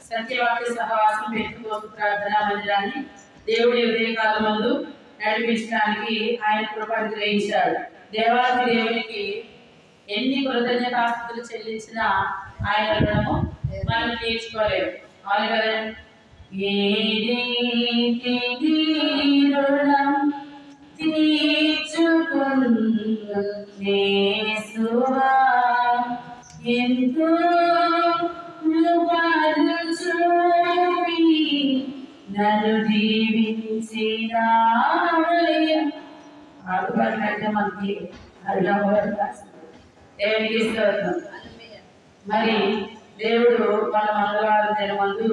సత్యవాక్య సహవాసం పెట్టుకోసు ప్రార్థనా మందిరాన్ని దేవుడి ఉదయకాలమందు నడిపించడానికి ఆయన కృప అనుగ్రహించాడు. దేవాది దేవునికి ఎన్ని కృతజ్ఞతాస్తుతులు చెల్లించినా ఆయన రుణము మనం తీర్చుకోలేము. అవును కదా. రుణం తీర్చుకున్నా ఎంతో నన్ను దీవించిన ఆడుపడినట్టే మనకి దేవునికి ఇష్టం. మరి దేవుడు మన మంగళవారం దినమందు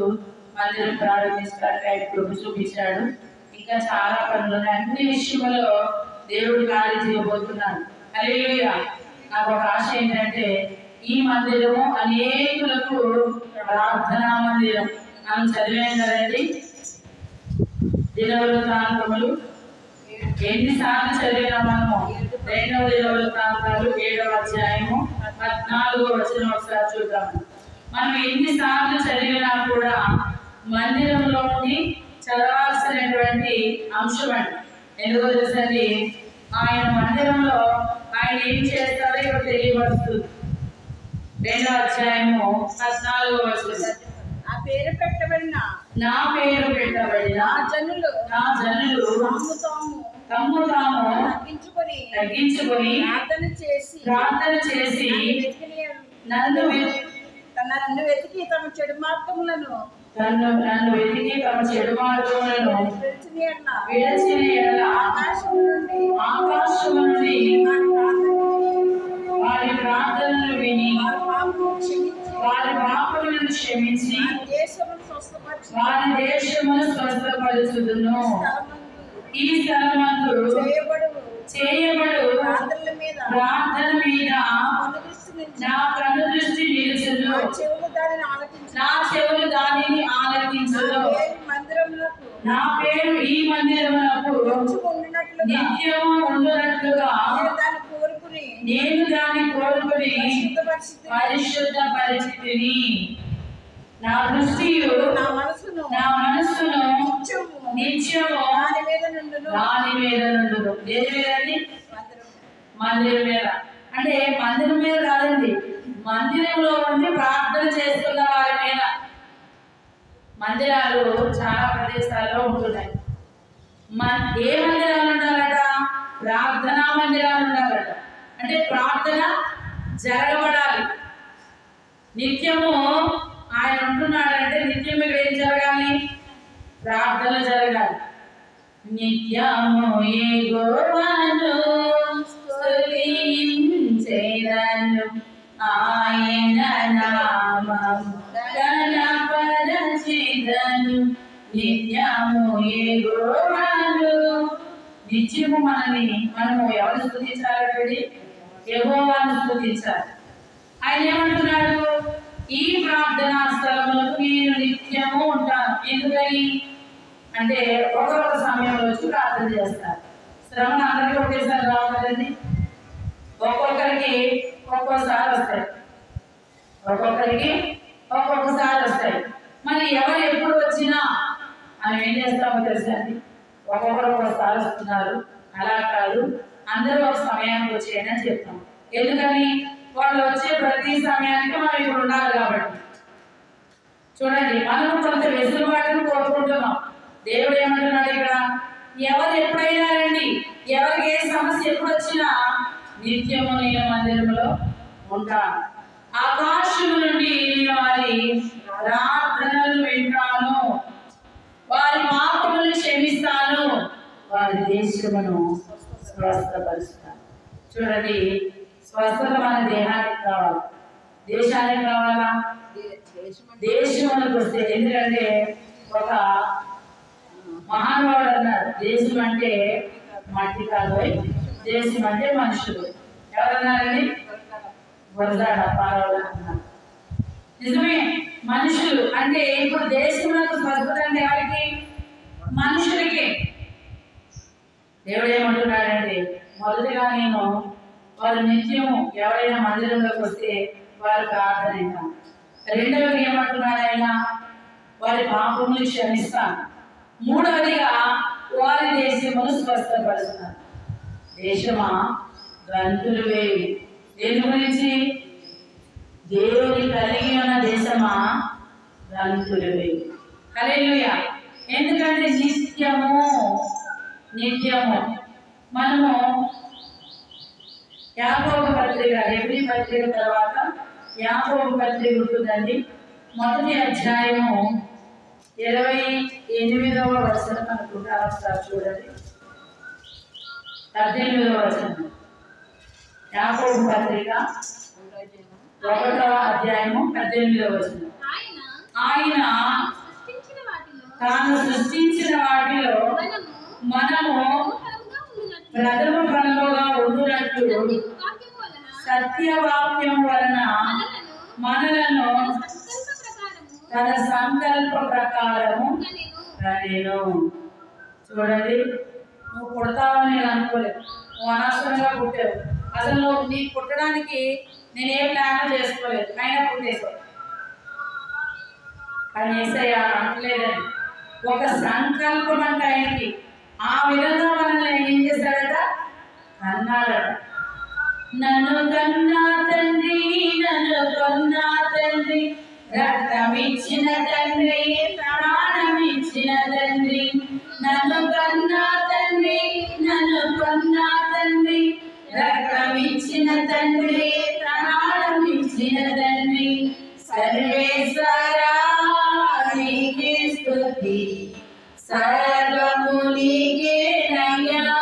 మందిరం ప్రారంభించడానికి ఆయన కృప చూపించాడు. ఇంకా చాలా పనులు అన్ని విషయంలో దేవుడు కార్యం చేయబోతున్నాడు. హల్లెలూయా. నాకు ఒక ఆశ ఏంటంటే ఈ మందిరము అనేకులకు ప్రార్థనా మందిరం. మనం చదివాం కదండి దినవృత్తాంతములు ఎన్నిసార్లు చదివినా మనము 2వ దినవృత్తాంతాలు 7వ అధ్యాయము 14వ వచనం ఒకసారి చూద్దాము. మనం ఎన్నిసార్లు చదివినా కూడా మందిరంలో ఉండి చదవాల్సినటువంటి అంశం అండి. ఎందుకో తెలుసండి, ఆయన మందిరంలో ఆయన ఏం చేస్తారో ఇక్కడ తెలియపరుస్తుంది. 2వ అధ్యాయము 14వ వచనం. నా పేరు పెట్టబడిన నా జనులు తమ్ము తాము తగ్గించుకొని ప్రార్థన చేసి నన్ను వెతికి తమ చెడు మార్గములను విడిచిన ఆకాశము నుండి వారి ప్రార్థనలు విని వారి పాపములను క్షమించి వారి దేశమును స్వస్థపరచుదును. ఈ స్థలమందు చేయబడు ప్రార్థన మీద నా కనుదృష్టి నిలుచును, నా చెవులు దానిని ఆలకించును. నా పేరు ఈ మందిరమునకు నిత్యము ఉండునట్లుగా నేను దాన్ని కోరుకుని పరిశుద్ధ పరిస్థితిని నా దృష్టియు నా మనస్సును నిత్యము దాని మీద నుండును. దేని మీదండి? మందిరం మీద. అంటే మందిరం మీద కాదండి, మందిరంలో ఉండి ప్రార్థన చేస్తున్న వారి మీద. మందిరాలు చాలా ప్రదేశాల్లో ఉంటున్నాయి. ఏ మందిరాలు ఉండాలట? ప్రార్థనా మందిరాలు ఉండాలట. అంటే ప్రార్థన జరగబడాలి నిత్యము. ఆయన ఉంటున్నాడంటే నిత్యం ఇక్కడ ఏం జరగాలి? ప్రార్థన జరగాలి. నిత్యము యెహోవాను స్తుతించెదను, ఆయన నామము ఘనపరచెదను. నిత్యము యెహోవాను. నిత్యము మనము ఎవరు స్తుతించాలి? యెహోవాను స్తుతించాలి. ఆయన ఏమంటున్నాడు? ఈ ప్రార్థనా స్థలంలో నేను నిత్యము ఉంటాను. ఎందుకని అంటే ఒక్కొక్క సమయంలో వచ్చి ప్రార్థన చేస్తారు. శ్రమను అందరికీ ఒకేసారి రావు కదండి. ఒక్కొక్కరికి ఒక్కోసారి వస్తాయి, ఒక్కొక్కసారి వస్తాయి. మరి ఎవరు ఎప్పుడు వచ్చినా మనం ఏం చేస్తామో తెలుసండి, ఒక్కొక్కరు ఒక్కోసారి వస్తున్నారు. అలా కాదు, అందరూ ఒక సమయానికి వచ్చేయని అని చెప్తాం. ఎందుకని? వాళ్ళు వచ్చే ప్రతి సమయానికి మనం ఇప్పుడు ఉండాలి కాబట్టి. చూడండి, మనం కొంత వెసులుబాటును కోరుకుంటున్నాం. దేవుడు ఏమంటున్నాడు ఇక్కడ? ఎవరు ఎప్పుడైనా రండి, ఎవరికి ఏ సమస్య ఎప్పుడు వచ్చినా నిత్యము నేను మందిరంలో ఉంటాను. ఆకాశము నుండి నేను వారి ప్రార్థనలు వింటాను, వారి పాపములను క్షమిస్తాను, వారి దేశమును స్వస్థపరుస్తాను. చూడండి, స్వస్థత మన దేహానికి కావాలి, దేశానికి కావాలా? దేశమునికి వస్తే. ఎందుకంటే ఒక మహానుభావుడు అన్నారు, దేశం అంటే మట్టి కాదు, దేశం అంటే మనుషులు. ఎవరన్నారండి? వరదాడ పాలవాడు అన్నారు. నిజమే, మనుషులు అంటే ఇప్పుడు దేశంలో స్వస్థత అంటే ఎవరికి? మనుషులకి. దేవుడు ఏమంటున్నాడంటే, మొదటిగా వారు నిత్యము ఎవరైనా మందిరంలోకి వస్తే వారు ప్రార్థన. రెండవది ఏమంటున్నాడు ఆయన? వారి పాపములు క్షమిస్తాను. మూడవదిగా వారి దేశమును స్వస్థపరుస్తాను. దేశమా గంతులు వేయి. దేని గురించి? దేవుని కలిగి ఉన్న దేశమా గంతులు వేయి. హల్లెలూయా. ఎందుకంటే నిత్యము మనము యాకోబు పత్రిక, ఎబ్రీ పత్రిక తర్వాత యాకోబు పత్రిక ఉంటుందండి. మొదటి అధ్యాయము 28వ వచనం అనుకుంటా. ఒకసారి చూడండి. 18వ వచనం. యాకోబు పత్రిక 1వ అధ్యాయము 18వ వచనం. ఆయన తాను సృష్టించిన వాటిలో మనము ప్రథమ ఫలముగా ఉండునట్లు సత్యవాక్యం వలన మనలను తన సంకల్ప ప్రకారము కనెను. చూడండి, నువ్వు పుడతావని నేను అనుకోలేదు. నువ్వు అనవసరంగా పుట్టావు. అసలు నువ్వు నీ పుట్టడానికి నేనే ప్లాన్ చేసుకోలేదు, అయినా పుట్టేసావు. కానీ యేసయ్య అనట్లేదని, ఒక సంకల్పం అంటే ఆయనకి. ఆ విధంగా మనల్ని ఏం చేశాడట? అన్నాడట. నన్ను కన్నా తండ్రి, నన్ను కొన్నా తండ్రి, రక్తమిచ్చిన తండ్రి, ప్రాణమిచ్చిన తండ్రి. నన్ను కన్నా తండ్రి, నన్ను కొన్నా తండ్రి, రక్తమిచ్చిన తండ్రి, ప్రాణమిచ్చిన తండ్రి. సర్వేశ్వరా నీకే స్తుతి, సర్వము నీకేనయ్యా.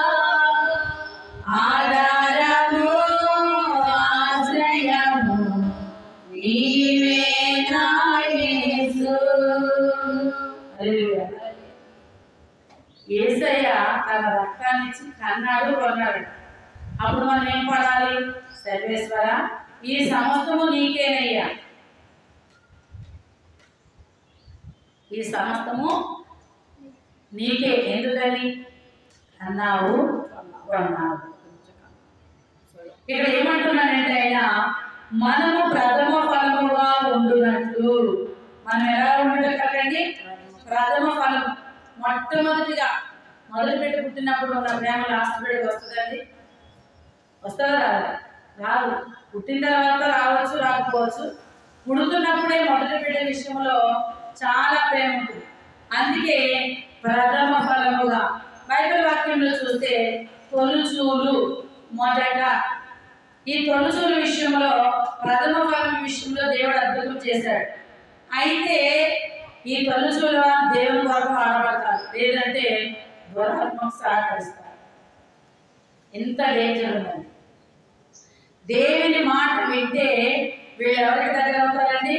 ఆధారము ఆశ్రయము నీవే నా యేసు. యేసయ్య తన రక్తాన్ని ఇచ్చి కన్నాడు, కొన్నాడు. అప్పుడు మనం ఏం పడాలి? సర్వేశ్వర ఈ సమస్తము నీకేనయ్యా, ఈ సమస్తము నీకే. ఎందుకని? అన్నావు, కొన్నావు. ఇక్కడ ఏమంటున్నాడంటే ఆయన, మనము ప్రథమ ఫలముగా ఉండునట్లు. మనం ఎలా ఉండటండి? ప్రథమ ఫలం. మొట్టమొదటిగా మొదటి పెట్టి పుట్టినప్పుడు ఉన్న ప్రేమ లాస్ట్ పెడికి వస్తుందండి? వస్తుందా? రాదు. పుట్టిన తర్వాత రావచ్చు, రాకపోవచ్చు. పుడుతున్నప్పుడే మొదటి బిడ్డ విషయంలో చాలా ప్రేమ ఉంటుంది. అందుకే ప్రథమ ఫలముగా బైబిల్ వాక్యంలో చూస్తే తొలుచూలు మొదట. ఈ తొలుచూలు విషయంలో, ప్రథమ ఫలం విషయంలో దేవుడు అద్భుతం చేశాడు. అయితే ఈ తొలుచూలు దేవుని కొరకు ఆడబడతారు, లేదంటే దురాత్మకు సహకరిస్తారు. ఎంత డేంజర్ ఉందండి. దేవుని మాట వింటే వీళ్ళు ఎవరికి దగ్గర అవుతారండి?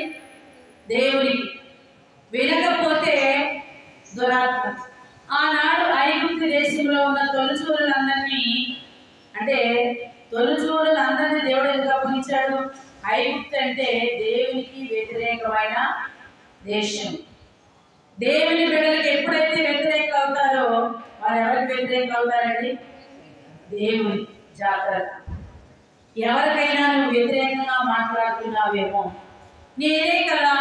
దేవునికి. వినకపోతే దురాత్మ. ఆనాడు ఐగుప్తు దేశంలో ఉన్న తొలిచూరులందరినీ, అంటే తొలిచూరులందరినీ దేవుడు ఎందుకు అప్పగించాడు? ఐగుప్తు అంటే దేవునికి వ్యతిరేకమైన దేశం. దేవుని బిడ్డలకు ఎప్పుడైతే వ్యతిరేకం అవుతారో వారు ఎవరికి వ్యతిరేకం అవుతారండి? దేవుని. జాగ్రత్త. ఎవరికైనా నువ్వు వ్యతిరేకంగా మాట్లాడుతున్నావేమో, నేనే కదా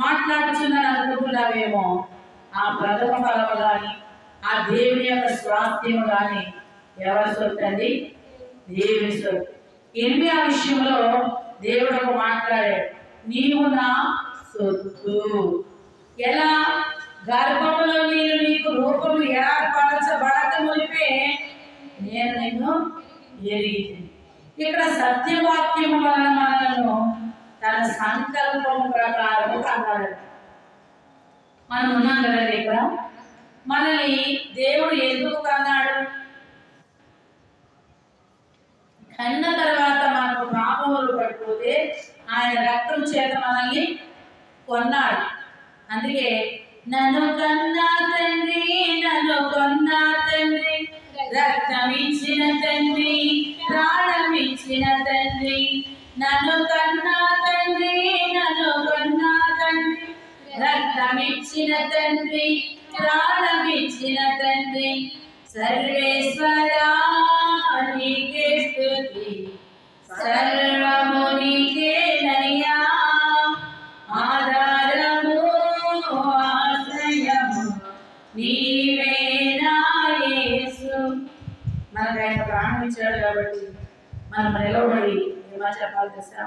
మాట్లాడుతున్నాను అనుకుంటున్నావేమో, ఆ ప్రథమ ఫలము కానీ, ఆ దేవుని యొక్క స్వాస్థ్యము కానీ ఎవరి సొత్తు అండి? దేవుని సొత్తు. ఆ విషయంలో దేవుడు ఒక మాట్లాడాడు, నీవు నా సొత్తు. ఎలా? గర్భములో నేను నీకు రూపము ఏర్పరచబడక మునిపే నేను నిన్ను ఎరిగి. ఇక్కడ సత్యవాక్యము వలన మనలను తన సంకల్పం ప్రకారం అన్నాడు. మనం ఉన్నాం కదండి ఇక్కడ. మనల్ని దేవుడు ఎందుకు కన్నాడు? కన్న తర్వాత మనకు పాపములు పడిపోతే ఆయన రక్తం చేత మనల్ని కొన్నాడు. అందుకే నన్ను కన్నా తండ్రి, నన్ను కొన్నా తండ్రి, రక్తమిచ్చిన తండ్రి, ప్రాణమిచ్చిన తండ్రి. నన్ను కన్నా తండ్రి, నన్ను కొన్నా తండ్రి, రక్తమిచ్చిన తండ్రి, ప్రాణమిచ్చిన తండ్రి. సర్వేశ్వరా నీకే స్తుతి, సర్వము నీకేనయ్యా. చెప్పాలి తెలుసా?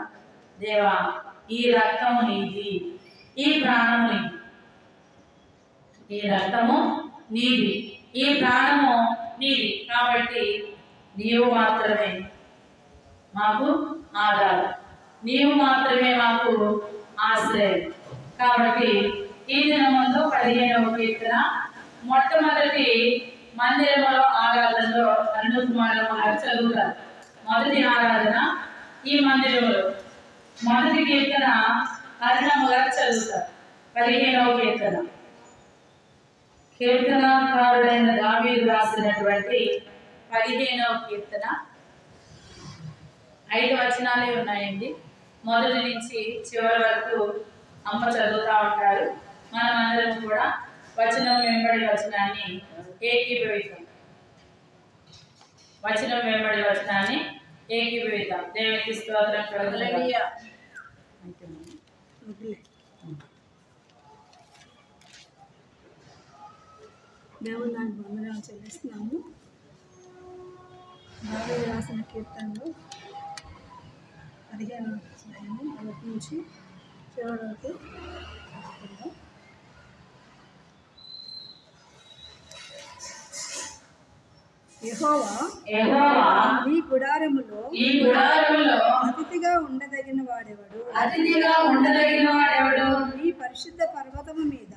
దేవా, ఈ రక్తము నీది, ఈ ప్రాణము నీది, ఈ రక్తము నీది, ఈ ప్రాణము నీది, కాబట్టి నీవు మాత్రమే మాకు ఆధారం, నీవు మాత్రమే మాకు ఆశ్రయం. కాబట్టి ఈ దినమందు 15వ కీర్తన మొట్టమొదటి మందిరంలో ఆరాధనలో అరుణ కుమారుల మహారాజ్ చదువుతారు. మొదటి ఆరాధన ఈ మందిరంలో మొదటి కీర్తన అరుణమ్మ గారు చదువుతారు. 15వ కీర్తన కీర్తనకారుడైన దావీదు రాసినటువంటి 15వ కీర్తన 5 వచనాలే ఉన్నాయండి. మొదటి నుంచి చివరి వరకు అమ్మ చదువుతూ ఉంటారు. మనం అందరం కూడా వచనం వెంబడి వచనాన్ని ఏకీభవిద్దాం. వచనం వెంబడి వచనాన్ని ఏకీభవిద్దాం. దేవునికి స్తోత్రం కలుగునుగాక. దేవుని వందనాలు చెల్లిస్తున్నాము. దావీదు రాసిన కీర్తనలు 15వ అధ్యాయము మొదటి నుంచి చివరి వరకు చదువుకుందాం. యెహోవా ఈ గుడారములో అతిథిగా ఉండదగిన వాడెవడు? ఈ పరిశుద్ధ పర్వతము మీద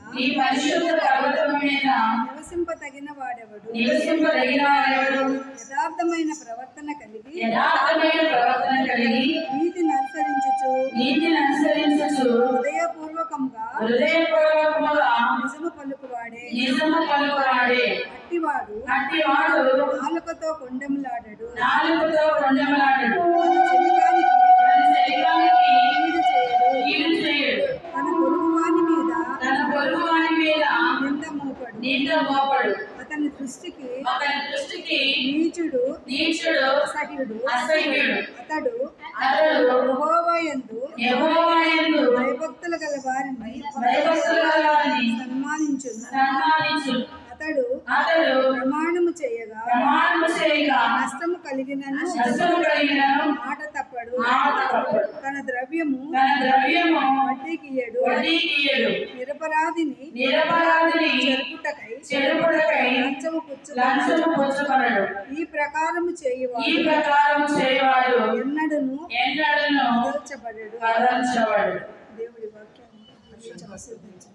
నివసింపదగిన వాడెవడు? యథార్థమైన ప్రవర్తన కలిగి నీతిని అనుసరించుచు హృదయపూర్వకంగా నిజము పలుకువాడే. అట్టివాడు నాలుకతో కొండెములాడడు, కీడు చేయడు, తన పొరుగువాని మీద నింద మోపడు. అతని దృష్టికి నీచుడు అసహ్యుడు. అతడు యెహోవాయందు భయభక్తులు గల వారిని సన్మానించును. అతడు ప్రమాణము చేయగా నష్టము కలిగినను మాట తప్పడు. తన ద్రవ్యము వడ్డీకియ్యడు. నిరపరాధిని చెరుపుటకై లంచము పుచ్చుకొనడు. ఈ ప్రకారము చేయువాడు ఎన్నడను వదల్చబడడు. దేవుడి వాక్యాన్ని ఆశీర్వదించండి.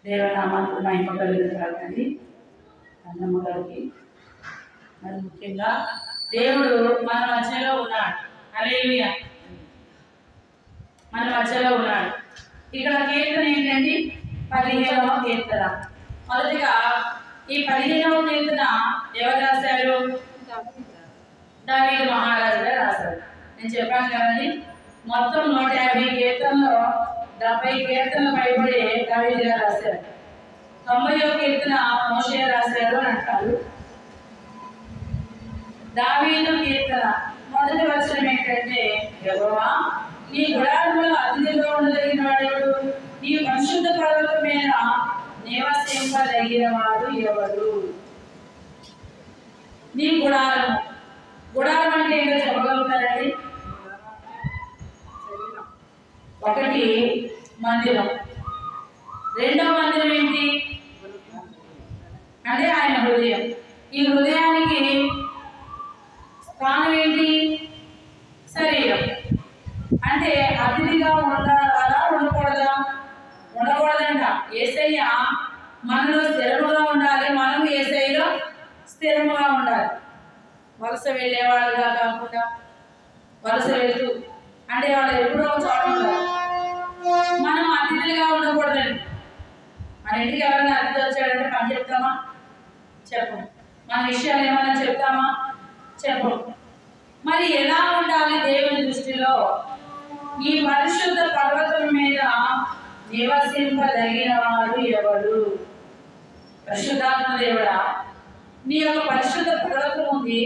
దేవనామానికి మహిమ కలుగుతుంది. అన్నమ్మ గారికి మరి ముఖ్యంగా దేవుడు మన మధ్యలో ఉన్నాడు. హల్లెలూయా, మన మధ్యలో ఉన్నాడు. ఇక్కడ కీర్తన ఏంటండి? 15వ కీర్తన. మొదటిగా ఈ 15వ కీర్తన ఎవరు రాశారు? దావీదు మహారాజు గారు రాశారు. నేను చెప్పాను కదండి, మొత్తం 150 కీర్తనలో 70 కీర్తనలు పైబడి దావీదు గారు రాశారు. 90వ కీర్తన మోషే రాశారు అని అంటారు. దావీదు కీర్తన మొదటి వచనం ఏంటంటే, యెహోవా నీ గుడారంలో అతిథిగా ఉండదగిన వాడెవడు? నీ పరిశుద్ధ పర్వతం మీద నివసింపదగిన వాడు ఎవడు? నీ గుడారం అంటే ఏంటో చెప్పగలుగుతారండి? ఒకటి మందిరం, రెండవ మందిరం ఏంటి అంటే ఆయన హృదయం. ఈ హృదయానికి స్థానం ఏంటి? శరీరం. అంటే అతిథిగా ఉండాలా ఉండకూడదంట. యేసయ్య మనలో స్థిరముగా ఉండాలి, మనం యేసయ్యలో స్థిరముగా ఉండాలి. వలస వెళ్ళేవాళ్ళుగా కాకుండా వలస వెళ్తూ అంటే వాళ్ళు ఎప్పుడో చోట ఉంటారు. మనం అతిథిగా ఉండకూడదండి. మన ఇంటికి ఎవరైనా అతిథి వచ్చాడంటే పని చెప్తామా? చెప్పం. మన విషయాలు ఏమైనా చెప్తామా? చెప్పం. మరి ఎలా ఉండాలి దేవుని దృష్టిలో? ఈ పరిశుద్ధ పర్వతం మీద నివసింపదగిన వాడు ఎవడు? పరిశుద్ధాత్మ దేవుడా, నీ యొక్క పరిశుద్ధ పర్వతం ఉంది,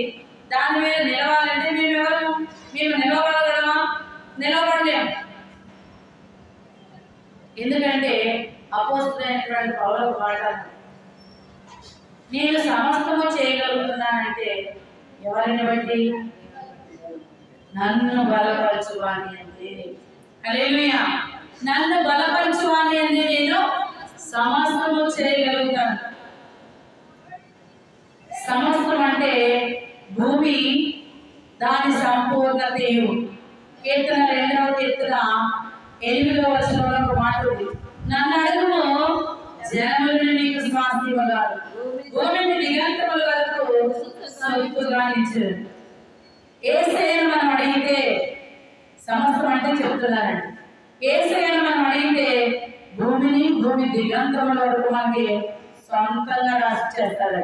దాని మీద నిలవాలంటే మేము నిలవగలమా? నిలవలేము. ఎందుకంటే అపోస్తలుడైనటువంటి పౌలు మాట, నేను సమస్తము చేయగలుగుతున్నానంటే ఎవరిని బట్టి? నన్ను బలపరచువాని అంటే. హల్లెలూయా. నన్ను బలపరచువాని అంటే నేను సమస్తము చేయగలుగుతాను. సమస్తం అంటే భూమి దాని సంపూర్ణతయు. కీర్తన 2వ కీర్తన 8వ వచనంలో ఒక మాట ఉంది. నన్ను అడుగుము, జనములను నీకు స్వాస్థ్యముగాను, భూమిని దిగంతముల వరకు సొత్తుగా ఇచ్చారు. యేసయ్యను మనం అడిగితే, సమస్తం అంటే చెప్తున్నానండి, యేసయ్యను మనం అడిగితే భూమి దిగంతముల వరకు మనకి సొంతంగా రాసి చేస్తాడు.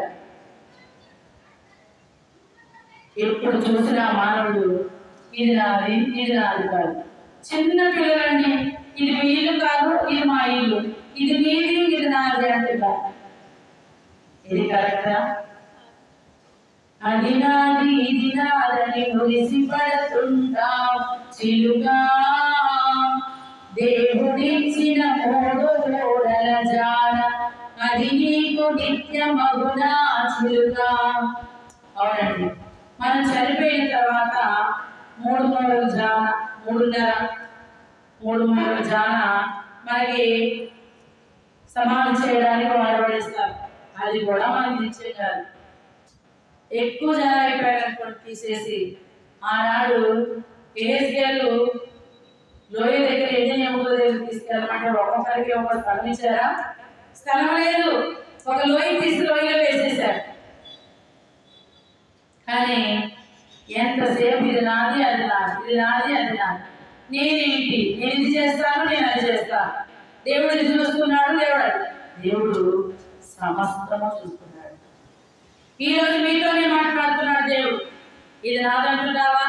ఎప్పుడు చూసినా మానవుడు ఇది నాది, ఇది నాది కాదు. చిన్న పిల్లలండి, ఇది మీ ఇల్లు కాదు, ఇది మా ఇల్లు, ఇది మీది, ఇది నాది అంటున్నారు. ఇది కరెక్టా? అది నాది, ఇది నాదని మురిసి పడుతుంటా చిలుగా. దేవుడిచ్చిన 3 కోడల జాన, అది నీకు నిత్యమగునా చిలుగా. అవునండి, మనం చనిపోయిన తర్వాత 3 మూరల జాన, 3 మూరల జాన మనకి సమాధి చేయడానికి వాడబడేస్తారు. అది కూడా మనకి నిశ్చయం కాదు. ఎక్కువ జనం అయిపోయారనుకోండి తీసేసి, ఆనాడు ఏహెజ్కేలు లోయ దగ్గర ఎన్ని ఎముకల దగ్గర తీసుకెళ్ళమంటే ఒక్కొక్కరికి ఒక స్థలం ఇచ్చారా? స్థలం లేదు. ఒక లోయ తీసి లోయలో వేసేశారు. కానీ ఎంతసేపు ఇది నాది, అది నాది, ఇది నాది, అది నాది, నేనేంటి, నేను ఇది చేస్తాను, నేను అది చేస్తాను. దేవుడు ఇది చూస్తున్నాడు. దేవుడు సమస్తము చూస్తున్నాడు. ఈరోజు మీతోనే మాట్లాడుతున్నాడు దేవుడు. ఇది నాదంటున్నావా,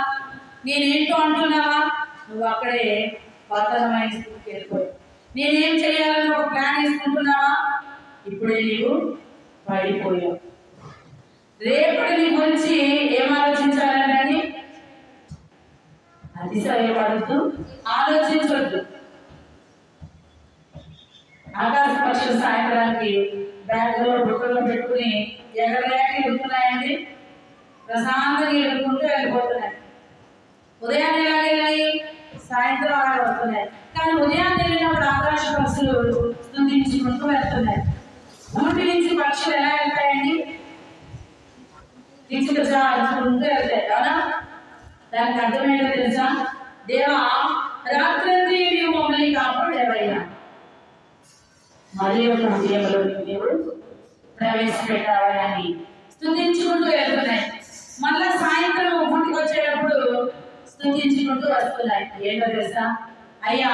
నేనేంటో అంటున్నావా? నువ్వు అక్కడే పతనమైన స్థితికి వెళ్ళిపోయావు. నేనేం చేయాలని ఒక ప్లాన్ వేసుకుంటున్నావా? ఇప్పుడే నీవు పడిపోయావు. రేపటి నీ గురించి ఏం ఆలోచించాలని అతిశయపడుతూ ఆలోచించవద్దు. ఆకాశ పక్షులు సాయంత్రానికి బ్యాగ్లో బుట్టలో పెట్టుకుని ఎగరలేక ఎడుతున్నాయండి. ప్రశాంతంగా ఎడుకుంటూ వెళ్ళిపోతున్నాయి. ఉదయాన్నే వెళ్ళాయి, సాయంత్రం అలా వస్తున్నాయి. కానీ ఉదయాన్నే వెళ్ళినప్పుడు ఆకాశ పక్షులు స్తుతించుకుంటూ వెళ్తున్నాయి. నోటి నుంచి పక్షులు ఎలా వెళ్తాయండి? తీసుకుంటూ వెళ్తాయి. అవునా? దానికి అర్థమేంటో తెలుసా? దేవా, రాత్రంతా నీవు మమ్మల్ని కాపాడేవయ్యా, మరి ఒక ఉదయంలో నీవు ప్రవేశపెట్టావా అని స్తుతించుకుంటూ వెళ్తున్నాయి. మళ్ళా సాయంత్రం గుడికి వచ్చేటప్పుడు స్తుతించుకుంటూ వస్తున్నాయి. ఏంటో తెలుసా? అయ్యా,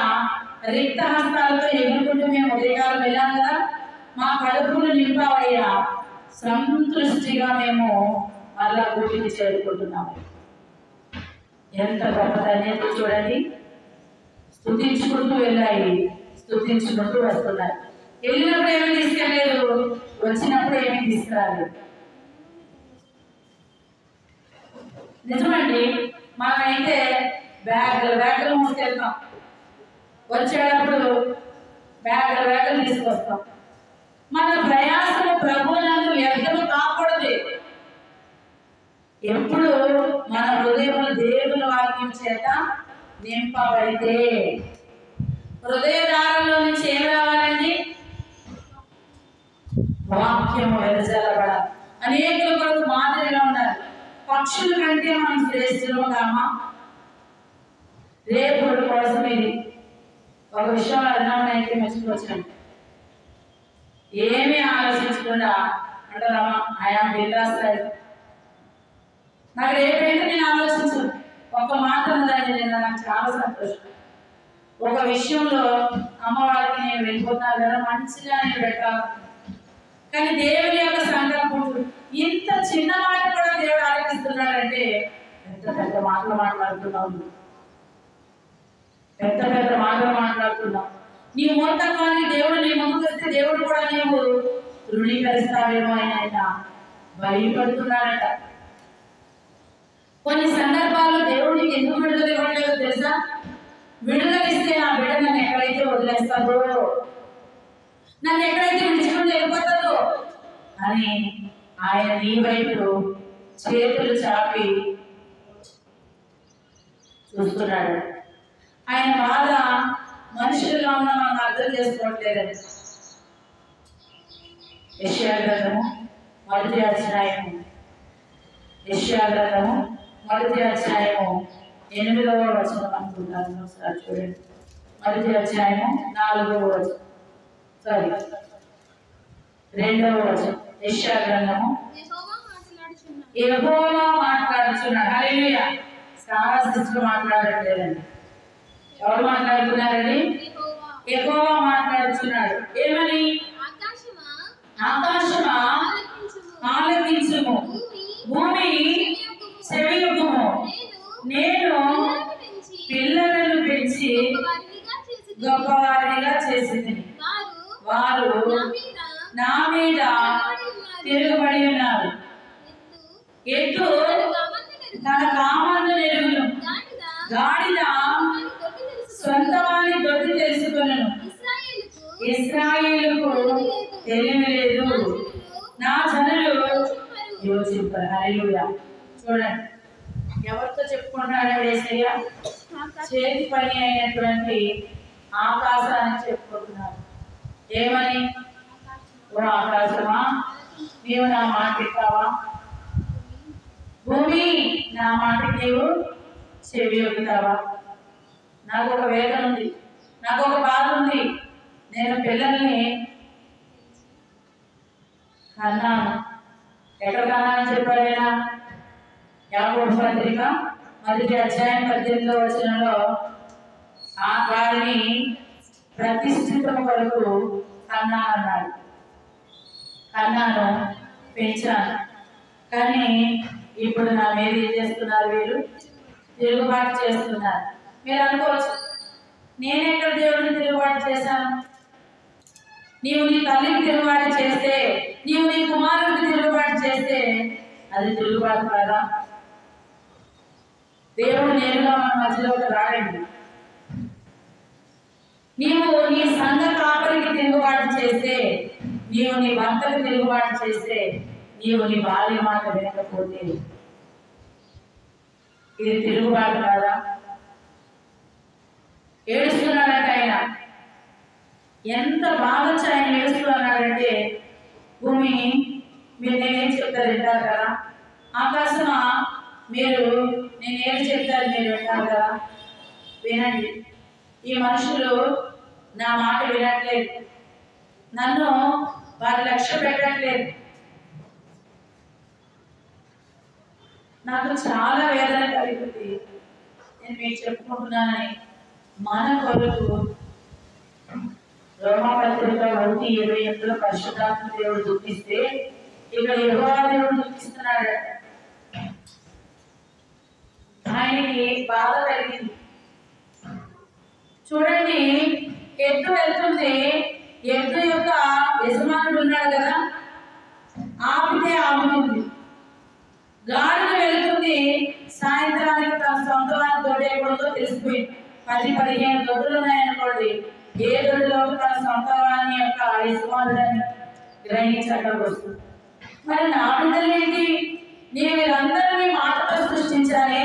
రిక్త హస్తాలతో ఎగురుకుంటూ మేము ఉదయకాలం వెళ్ళాం కదా, మా కడుపును నింపావయ్యా, సంతృష్టిగా మేము మళ్ళా గుడికి చేరుకుంటున్నాము. ఎంత గొప్ప ధన్యత చూడండి. స్తుతించుకుంటూ వెళ్ళాయి, స్తుతించుకుంటూ వస్తున్నాయి. వెళ్ళినప్పుడు ఏమీ తీసుకెళ్ళలేదు, వచ్చినప్పుడు ఏమీ తీసుకురాలేదు. నిజమండి, మనమైతే బ్యాగులు మోసుకెళ్తాం, వచ్చేటప్పుడు బ్యాగులు తీసుకొస్తాం. మన ప్రయాసము ప్రభువునందు వ్యర్థము కాకూడదు. ఎప్పుడు మన హృదయములు దేవుని వాక్యం చేత నింపబడితే, హృదయదారంలో నుంచి ఏం రావాలండి? వాక్యము వెదజల్లబడాలి. అనేకుల కొరకు మాదిరిగా ఉండాలి. పక్షుల కంటే మనం శ్రేష్ఠులు కామా? రేపు కోసం ఇది ఒక విషయం అర్థమైతే మెచ్చుకోవచ్చండి. ఏమీ ఆలోచించకుండా అంటారమ్మా, ఐఆమ్ బిల్లాస్ లైఫ్. నాకు రేపేంటి నేను ఆలోచించు. ఒక మాట ఉన్నదండి, నేను నాకు చాలా సంతోషం. ఒక విషయంలో అమ్మవారికి నేను వెళ్ళిపోతాను కదా, మంచిగా నేను పెట్టాలి. కానీ దేవుని యొక్క సంకల్పం, ఇంత చిన్న మాట కూడా దేవుడు ఆలోచిస్తున్నాడంటే పెద్ద పెద్ద మాటలు మాట్లాడుతున్నావు. నీ మూర్ఖత్వాన్ని దేవుడు నీ ముందుకు వస్తే దేవుడు కూడా నీవు ధృవీకరిస్తావేమో అని ఆయన భయపడుతున్నాడట. కొన్ని సందర్భాల్లో దేవుడు నీకు ఎందుకు విడుదల ఇవ్వట్లేదో తెలుసా? విడుదలిస్తే నా బిడ్డ నన్ను ఎక్కడైతే వదిలేస్తాదో, నన్ను ఎక్కడైతే విడిచిపెట్టి వెళ్ళిపోతాదో అని ఆయన నీ వైపు చేతులు చాపి చూస్తున్నాడు. ఆయన బాధ మనుషులుగా ఉన్న మనం అర్థం చేసుకోవట్లేదండి. యెషయా గ్రంథము మొదటి అధ్యాయము, యెషయా గ్రంథము మొదటి అధ్యాయము 8వ వచనం అనుకుంటాను. ఒకసారి చూడండి. మొదటి అధ్యాయము 4వ వచనం, సారీ 2వ వచనం. యెషయా గ్రంథము యెహోవా మాట్లాడుచున్నాడు. హల్లెలూయా. చాలా శిష్యులు మాట్లాడట్లేదండి. ఎవరు మాట్లాడుతున్నారండి? యెహోవా మాట్లాడుచున్నాడు. ఏమని? ఆకాశమా ఆలకించుము, భూమి చెవియొగ్గుము. నేను పిల్లలను పెంచి గొప్పవారిగా చేసింది, వారు నా మీద తిరుగుబడి ఉన్నారు. ఎద్దు తన కామాలను ఎరుగును, గాడిద సొంత వారి దొడ్డి తెలుసుకొనును. ఇశ్రాయేలుకు తెలివి లేదు, నా జనులు యోచింపరు. హల్లెలూయా. చూడండి, ఎవరితో చెప్పుకుంటున్నాడు యేసయ్య? చేతి పని అయినటువంటి ఆకాశాన్ని చెప్పుకుంటున్నాడు. ఏమని? ఓ ఆకాశమా, నీవు నా మాట వింటావా? భూమి, నా మాటకి నీవు చెవి ఒప్పుతావా? నాకు ఒక వేదన ఉంది, నాకు ఒక బాధ ఉంది. నేను పిల్లల్ని కన్నాను. ఎక్కడ కన్నానని చెప్పారైనా? యాకోబు పత్రిక మొదటి అధ్యాయం 18వ వచనంలో వారిని ప్రతిష్ఠితం కొరకు కన్నానన్నాడు. కన్నాను, పెంచాను. కానీ ఇప్పుడు నా మీద ఏం చేస్తున్నారు? వీరు తిరుగుబాటు చేస్తున్నారు. మీరు అనుకోవచ్చు, నేనెక్కడ దేవుడిని తిరుగుబాటు చేశాను? నీవు నీ తల్లికి తిరుగుబాటు చేస్తే, నీవు నీ కుమారుడికి తిరుగుబాటు చేస్తే అది తిరుగుబాటు కాదా? దేవుడు నేరుగా మన మధ్యలోకి రాడండి. నీవు నీ సంఘ కాపరికి తిరుగుబాటు చేస్తే, నీవు నీ భర్తకు తిరుగుబాటు చేస్తే, నీవు నీ భార్య మాట వినకపోతే ఇది తిరుగుబాటు కాదా? ఏడుస్తున్నాడంటే ఆయన ఎంత బాధ వచ్చి ఆయన ఏడుస్తున్నాడంటే, భూమి మీరు నేనేం చెప్తారు వింటారు కదా, ఆకాశమా మీరు నేనేం చెప్తారు మీరు వింటారు కదా. వినండి, ఈ మనుషులు నా మాట వినట్లేదు, నన్ను వారి లక్ష్య పెట్టట్లేదు. నాకు చాలా వేదన కలిగింది. నేను మీకు చెప్పుకుంటున్నానని మన కొరకు రోమపత్రిక 1:28 పరిశుద్ధాత్మ దేవుడు దుఃఖిస్తే, ఇక్కడ యెహోవా దేవుడు దుఃఖిస్తున్నాడు. ఆయనకి బాధ కలిగింది. చూడండి, ఎద్దు వెళ్తుంది, ఎద్దు యొక్క యజమానుడు ఉన్నాడు కదా, ఆపితే ఆపుతుంది. గాడిద వెళ్తుంది, సాయంత్రానికి తన సొంత వారి దొడ్డు ఎక్కడుందో తెలిసిపోయింది. 10-15 దొడ్డులు ఉన్నాయనుకోండి, ఏ దొడ్డులో తన సొంత వారి యొక్క యజమానుడని గ్రహించడానికి వస్తుంది. మరి నా బిడ్డలేంటి? నేను వీళ్ళందరినీ మాటతో సృష్టించానే,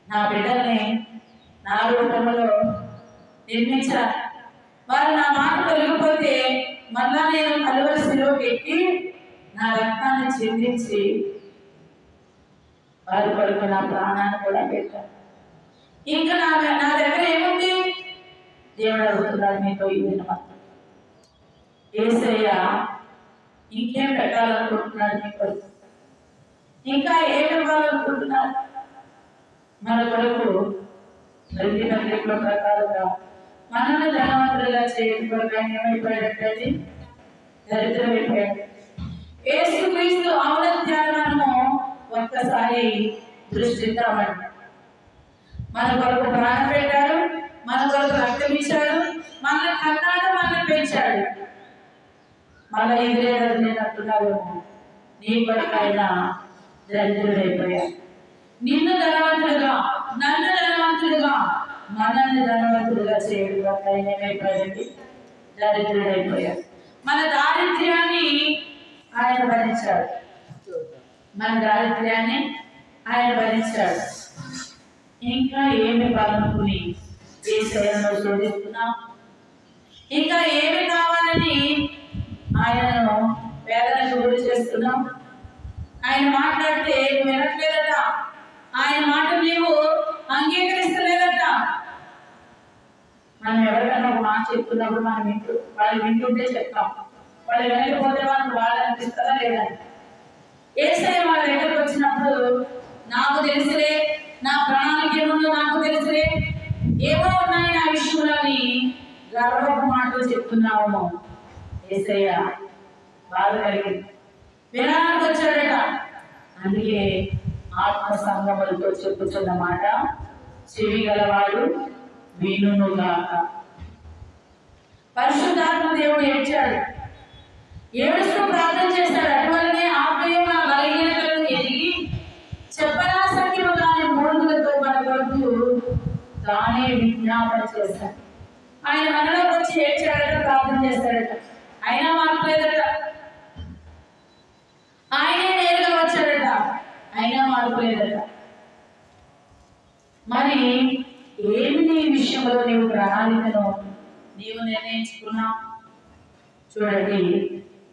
నా బిడ్డల్ని నా రూపంలో నిర్మించాలి. వారు నా మాట తొలగిపోతే మళ్ళా నేను కలువరి శిలువకు ఎక్కి నా రక్తాన్ని చిందించి వారి కొరకు నా ప్రాణాన్ని కూడా పెట్టాను. ఇంకా నా దగ్గర ఏముంది? దేవుడు అడుగుతున్నాడు మీతో ఈ దినం, యేసయ్య ఇంకేం పెట్టాలనుకుంటున్నాడు మీ కొరకు? ఇంకా ఏం ఇవ్వాలనుకుంటున్నాడు మన కొరకు? ప్రతి పత్రికల ప్రకారంగా మనల్ని ధనవంతులుగా చేయకపోతే ఏమైపోయాడంటే దరిద్రమైపోయాడు. యేసుక్రీస్తు ఔన్నత్యాన్ని మనము ఒక్కసారి దృష్టిద్దామండి. మన కొరకు ప్రాణం పెట్టాడు, మన కొరకు రక్తం ఇచ్చాడు, మనల్ని కన్నాడు, మనల్ని పెంచాడు. మళ్ళీ ఎదురేదంటున్నావేమో, నీ కొరకు ఆయన దరిద్రుడైపోయాడు. నిన్ను ధనవంతులుగా, నన్ను ధనవంతులుగా, మనల్ని ధనవంతులుగా చేయడం వల్ల ఆయన ఏమైపోయాడండి? దరిద్రుడైపోయాడు. మన దారిద్ర్యాన్ని ఆయన భరించాడు, మన దారిద్ర్యాన్ని ఆయన భరించాడు. ఇంకా ఏమి కావాలనుకుని యేసయ్యను శోధిస్తున్నాం? ఇంకా ఏమి కావాలని ఆయనను వేదనకు గురి చేస్తున్నాం? ఆయన మాట్లాడితే నువ్వు వినట్లేదట, ఆయన మాట నీవు అంగీకరిస్తలేదట. మనం ఎవరికైనా ఒక మాట చెప్తున్నప్పుడు మనం వాళ్ళు వింటుంటే చెప్తాం, వాళ్ళు వినకపోతే మనకు బాధ అనిపిస్తుందా లేదా? యేసయ్య వాళ్ళ దగ్గరకు వచ్చినప్పుడు నాకు తెలుసులే, నా ప్రాణానికి ఏముందో నాకు తెలుసులే, ఏవో ఉన్నాయి నా విషయంలో అని గర్వపు మాటలు చెప్తున్నాము. యేసయ్య బాధ కలిగింది, వినడానికి వచ్చాడట. అందుకే ఆత్మ సంగములతో చెప్పుతున్న మాట చెవి గలవాడు వినుగాక. పరిశుద్ధాత్మ దేవుడు ఏడ్చాడు, ఏడుస్తూ ప్రార్థన చేశాడు. అటువలనే ఆత్మీయ బలహీనతలను ఎదిగి చెప్పనాసక్తిగా మూడులతో మన కొరకు తానే విజ్ఞాపన చేశాడు. ఆయన మనలోకి వచ్చి ఏడ్చాడట, ప్రార్థన చేస్తాడట. అయినా మార్పులేదట. ఆయనే నేరుగా వచ్చాడట, అయినా మార్పులేదట. మరి ఏమి నీ విషయంలో నీవు ప్రణాళికను నీవు నిర్ణయించుకున్నావు? చూడండి,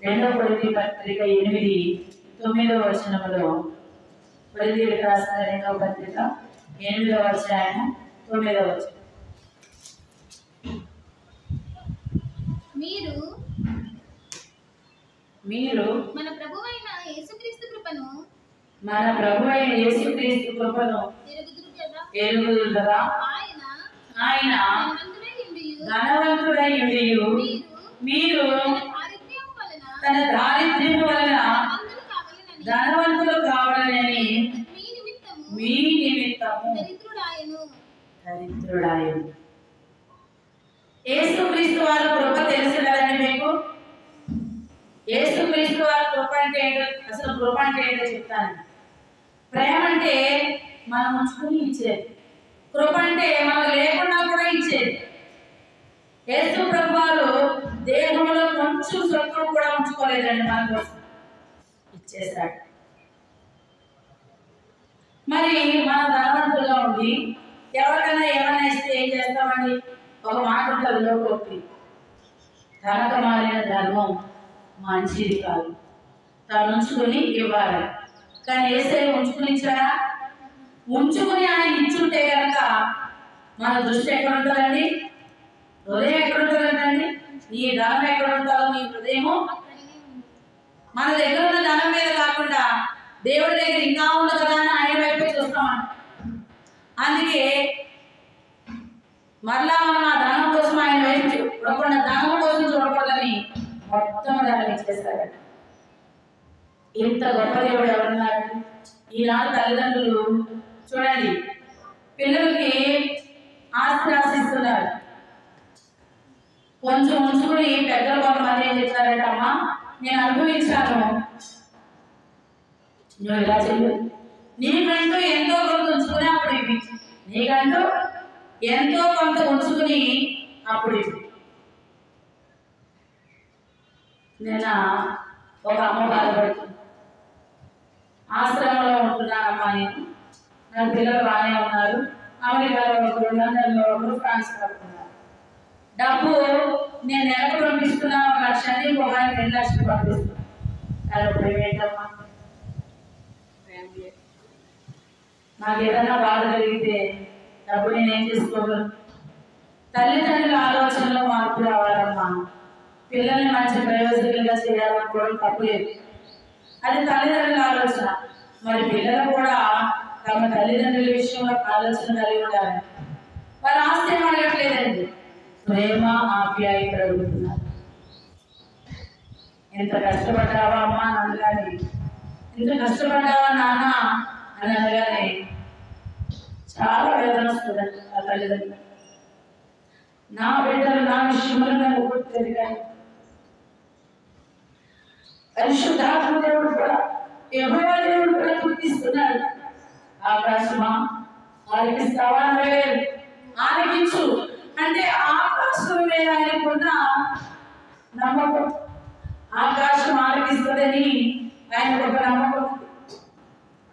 2 కొరింథీ పత్రిక 8:9 వచనములో, కొరింథీయులకు రాసిన 2వ పత్రిక 8వ అధ్యాయం 9వ వచనం. మీరు మన ప్రభువైన యేసుక్రీస్తు కృపను ఎరుగుదురు కదా. ఆయన ధనవంతుడై ఉండియు మీరు తన దారిద్ర్యము వలన ధనవంతులు కావాలని మీ నిమిత్తము దరిద్రుడాయను. యేసుక్రీస్తు వారి కృప తెలుసు కదండి మీకు. యేసుక్రీస్తు వారి కృప అంటే ఏంటో, అసలు కృప అంటే ఏంటో చెప్తాను. ప్రేమ అంటే మనం ఉంచుకుని ఇచ్చేది, కృప అంటే మనం లేకుండా కూడా ఇచ్చేది. యేసు ప్రభు వారు దేహంలో కొంచెం స్వల్పం కూడా ఉంచుకోలేదండి, మన కోసం ఇచ్చేశాడు. మరి మన ధనవంతులుగా ఉండి ఎవరికైనా ఏమైనా ఇస్తే ఏం చేస్తామండి? ఒక మాట ఉంటుంది లోకోక్తి, తనక మారిన ధర్మం మంచిది కాదు, తను ఉంచుకుని ఇవ్వాలి. కానీ యేసయ్య ఉంచుకుని ఇచ్చారా? ఉంచుకుని ఆయన ఇచ్చుంటే కనుక మన దృష్టి ఎక్కడ ఉంటుందండి? హృదయం ఎక్కడ ఉంటుందండి? నీ ధనం ఎక్కడ ఉంటుందో నీ హృదయము మన దగ్గర ఉన్న ధనం మీద కాకుండా దేవుడి దగ్గర ఇంకా ఉంది కదా అని ఆయన వైపు చూస్తామంట. అందుకే మరలా మనం ఆ ధనం కోసం ఆయన వైపు చూడకుండా, ధనం కోసం చూడకూడదని మొత్తం ధనం ఇచ్చేస్తాడు. ఇంత గొప్ప దేవుడు ఎవరున్నారు? ఈనాడు తల్లిదండ్రులు చూడండి, పిల్లలకి ఆస్తి ఆశిస్తున్నారు. కొంచెం ఉంచుకుని పెద్దలు కొంతమంది ఏం చెప్తారంటే, అమ్మా నేను అనుభవించాను, నువ్వు ఇలా చెయ్యి, నీకంటూ ఎంతో కొంత ఉంచుకుని అప్పుడు ఇవి, నీకంటూ ఎంతో కొంత ఉంచుకుని అప్పుడు ఇవి. నిన్న ఒక అమ్మ బాధపడుతుంది, ఆశ్రమంలో ఉంటున్నానమ్మా నేను, నా పిల్లలు బాగానే ఉన్నారు, అమెరికాలో ఒకరు, లండన్లో ఒకరు, ఫ్రాన్స్ పడుతున్నారు, డబ్బు నేను నెలకు పంపిస్తున్నాను 1 లక్ష, ఇంకొక 2 లక్షలు పంపిస్తున్నాను. కానీ ఇప్పుడు ఏంటమ్మా, నాకు ఏదైనా బాధ కలిగితే డబ్బు నేనేం చేసుకోగలను? తల్లిదండ్రుల ఆలోచనలో మార్పు రావాలమ్మా. పిల్లల్ని మంచి ప్రయోజకులుగా చేయాలనుకోవడం తప్పు లేదు, అది తల్లిదండ్రుల ఆలోచన. మరి పిల్లలు కూడా తమ తల్లిదండ్రుల విషయంలో ఆలోచన కలిగి ఉండాలి. వారు ఆస్తి అడగట్లేదండి, ప్రేమ ఆప్యాయత అడుగుతున్నారు. ఎంత కష్టపడ్డావా అమ్మా అని అనగానే, ఎంత కష్టపడ్డావా నాన్న అని అనగానే చాలా వేదన వస్తుందండి ఆ తల్లిదండ్రులు. నా బిడ్డలు నా విషయంలో నాకు గుర్తుంది. కానీ పరిశుద్ధాత్మ దేవుడు కూడా, యెహోవా దేవుడు కూడా గుర్తిస్తున్నాడు. ఆకాశమా ఆలకిస్తావా? ఆలకించు అంటే ఆకాశం మీద ఆయనకున్న నమ్మకం. ఆకాశం ఆలకిస్తుందని ఆయనకు ఒక నమ్మకం.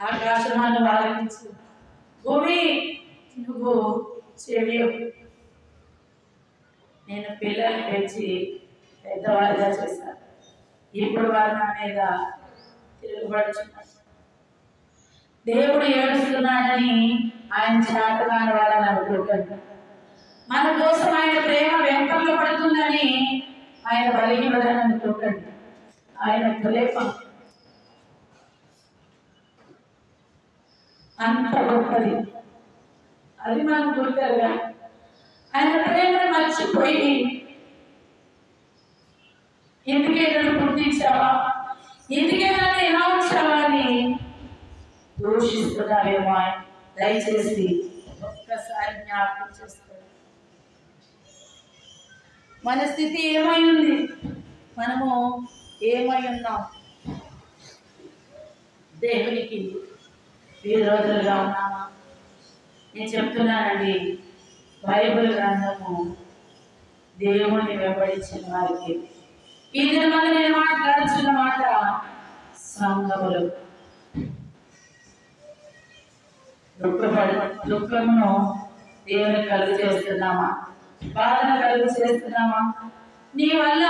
ఆకాశమాన్ని ఆలకించు, భూమి నువ్వు చెవియవు. నేను పిల్లల్ని పెంచి పెద్దవారిగా చేశాను. ఇప్పుడు వారు నా మీద తిరుగుబడుచున్నారు. దేవుడు ఏడుస్తున్నాడని ఆయన చాటగాని వాడని అనుకుంటాడు. మన కోసం ఆయన ప్రేమ వెంటలో పడుతుందని ఆయన బలిగినదని అనుకుంటాడు. ఆయన ప్రేమ అంత గొప్పది, అది మనం గుర్తరుగా. ఆయన ప్రేమను మర్చిపోయి ఎందుకే నన్ను పుట్టించావా, ఎందుకే నన్ను ఎలా ఉంచావా అని దూషిస్తున్నావేమో. ఆయన దయచేసి ఒక్కసారి జ్ఞాపకం చేసుకోండి. మన స్థితి ఏమై ఉంది, మనము ఏమై ఉన్నాం. దేవునికి విరోధులుగా ఉన్నామా? నేను చెప్తున్నానండి, బైబిల్ గ్రంథము దేవుణ్ణి వెంబడించిన వారికి. ఈ దినమని నేను మాట్లాడుతున్న మాట సంఘములు దుఃఖమును దేవుని కలుగు చేస్తున్నామా, బాధను కలుగు చేస్తున్నామా? నీ వల్ల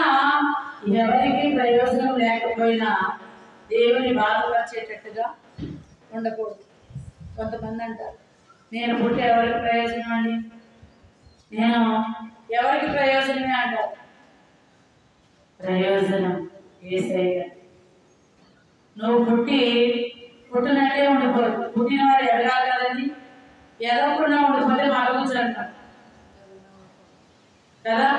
ఎవరికి ప్రయోజనం లేకపోయినా దేవుని బాధపరిచేటట్టుగా ఉండకూడదు. కొంతమంది అంటారు, నేను పుట్టి ఎవరికి ప్రయోజనం అండి, నేను ఎవరికి ప్రయోజనమే అంటారు. ప్రయోజనం యేసయ్య. నువ్వు పుట్టినట్టే ఉండిపోదు. పుట్టిన వాడు ఎదగాలి కదండి. ఎదగకుండా ఉండిపోతే మరుగుచ్చు అంటారు కదా.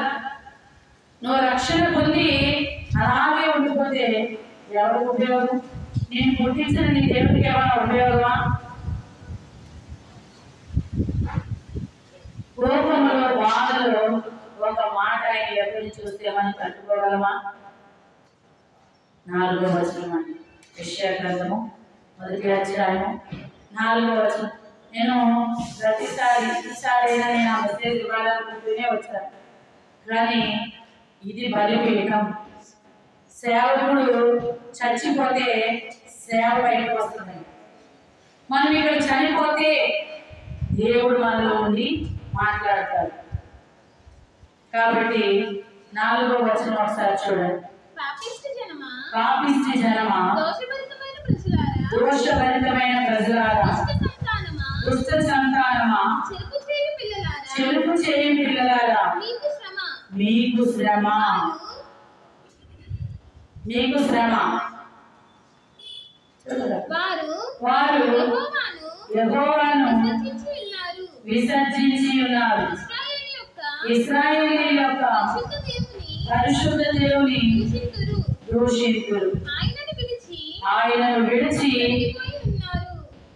నువ్వు రక్షణ పొంది అలాగే ఉండిపోతే ఎవరికి ఉపయోగం? నేను పుట్టించిన నీ దేవుడికి ఏమైనా ఉపయోగమా? కోపంలో బాధలో ఒక మాట ఆయన ఎవరిని చూస్తే మనం కట్టుకోగలమా? 4వ వచనం అండి, యెషయా గ్రంథము 1వ అధ్యాయము 4వ వచనం. నేను ఈసారైనా నేను ఆ మెసేజ్ ఇవ్వాలనుకుంటూనే వచ్చాను, కానీ ఇది బలిపీఠం. సేవకుడు చచ్చిపోతే సేవ బయటకు వస్తుంది. మనం ఇక్కడ చనిపోతే దేవుడు మనలో ఉండి మాట్లాడతాడు. కాబట్టి 4వ వచనం ఒకసారి చూడండి. పాపిష్టి జనమా, దోషభరితమైన ప్రజలారా, దుష్ట సంతానమా, చెరుపు చేయి పిల్లలారా, మీకు శ్రమ, మీకు శ్రమ. వారు యెహోవాను విసర్జించి ఉన్నారు. ఇశ్రాయేలు యొక్క పరిశుద్ధ దేవుని దూషింతురు. ఆయనను విడిచి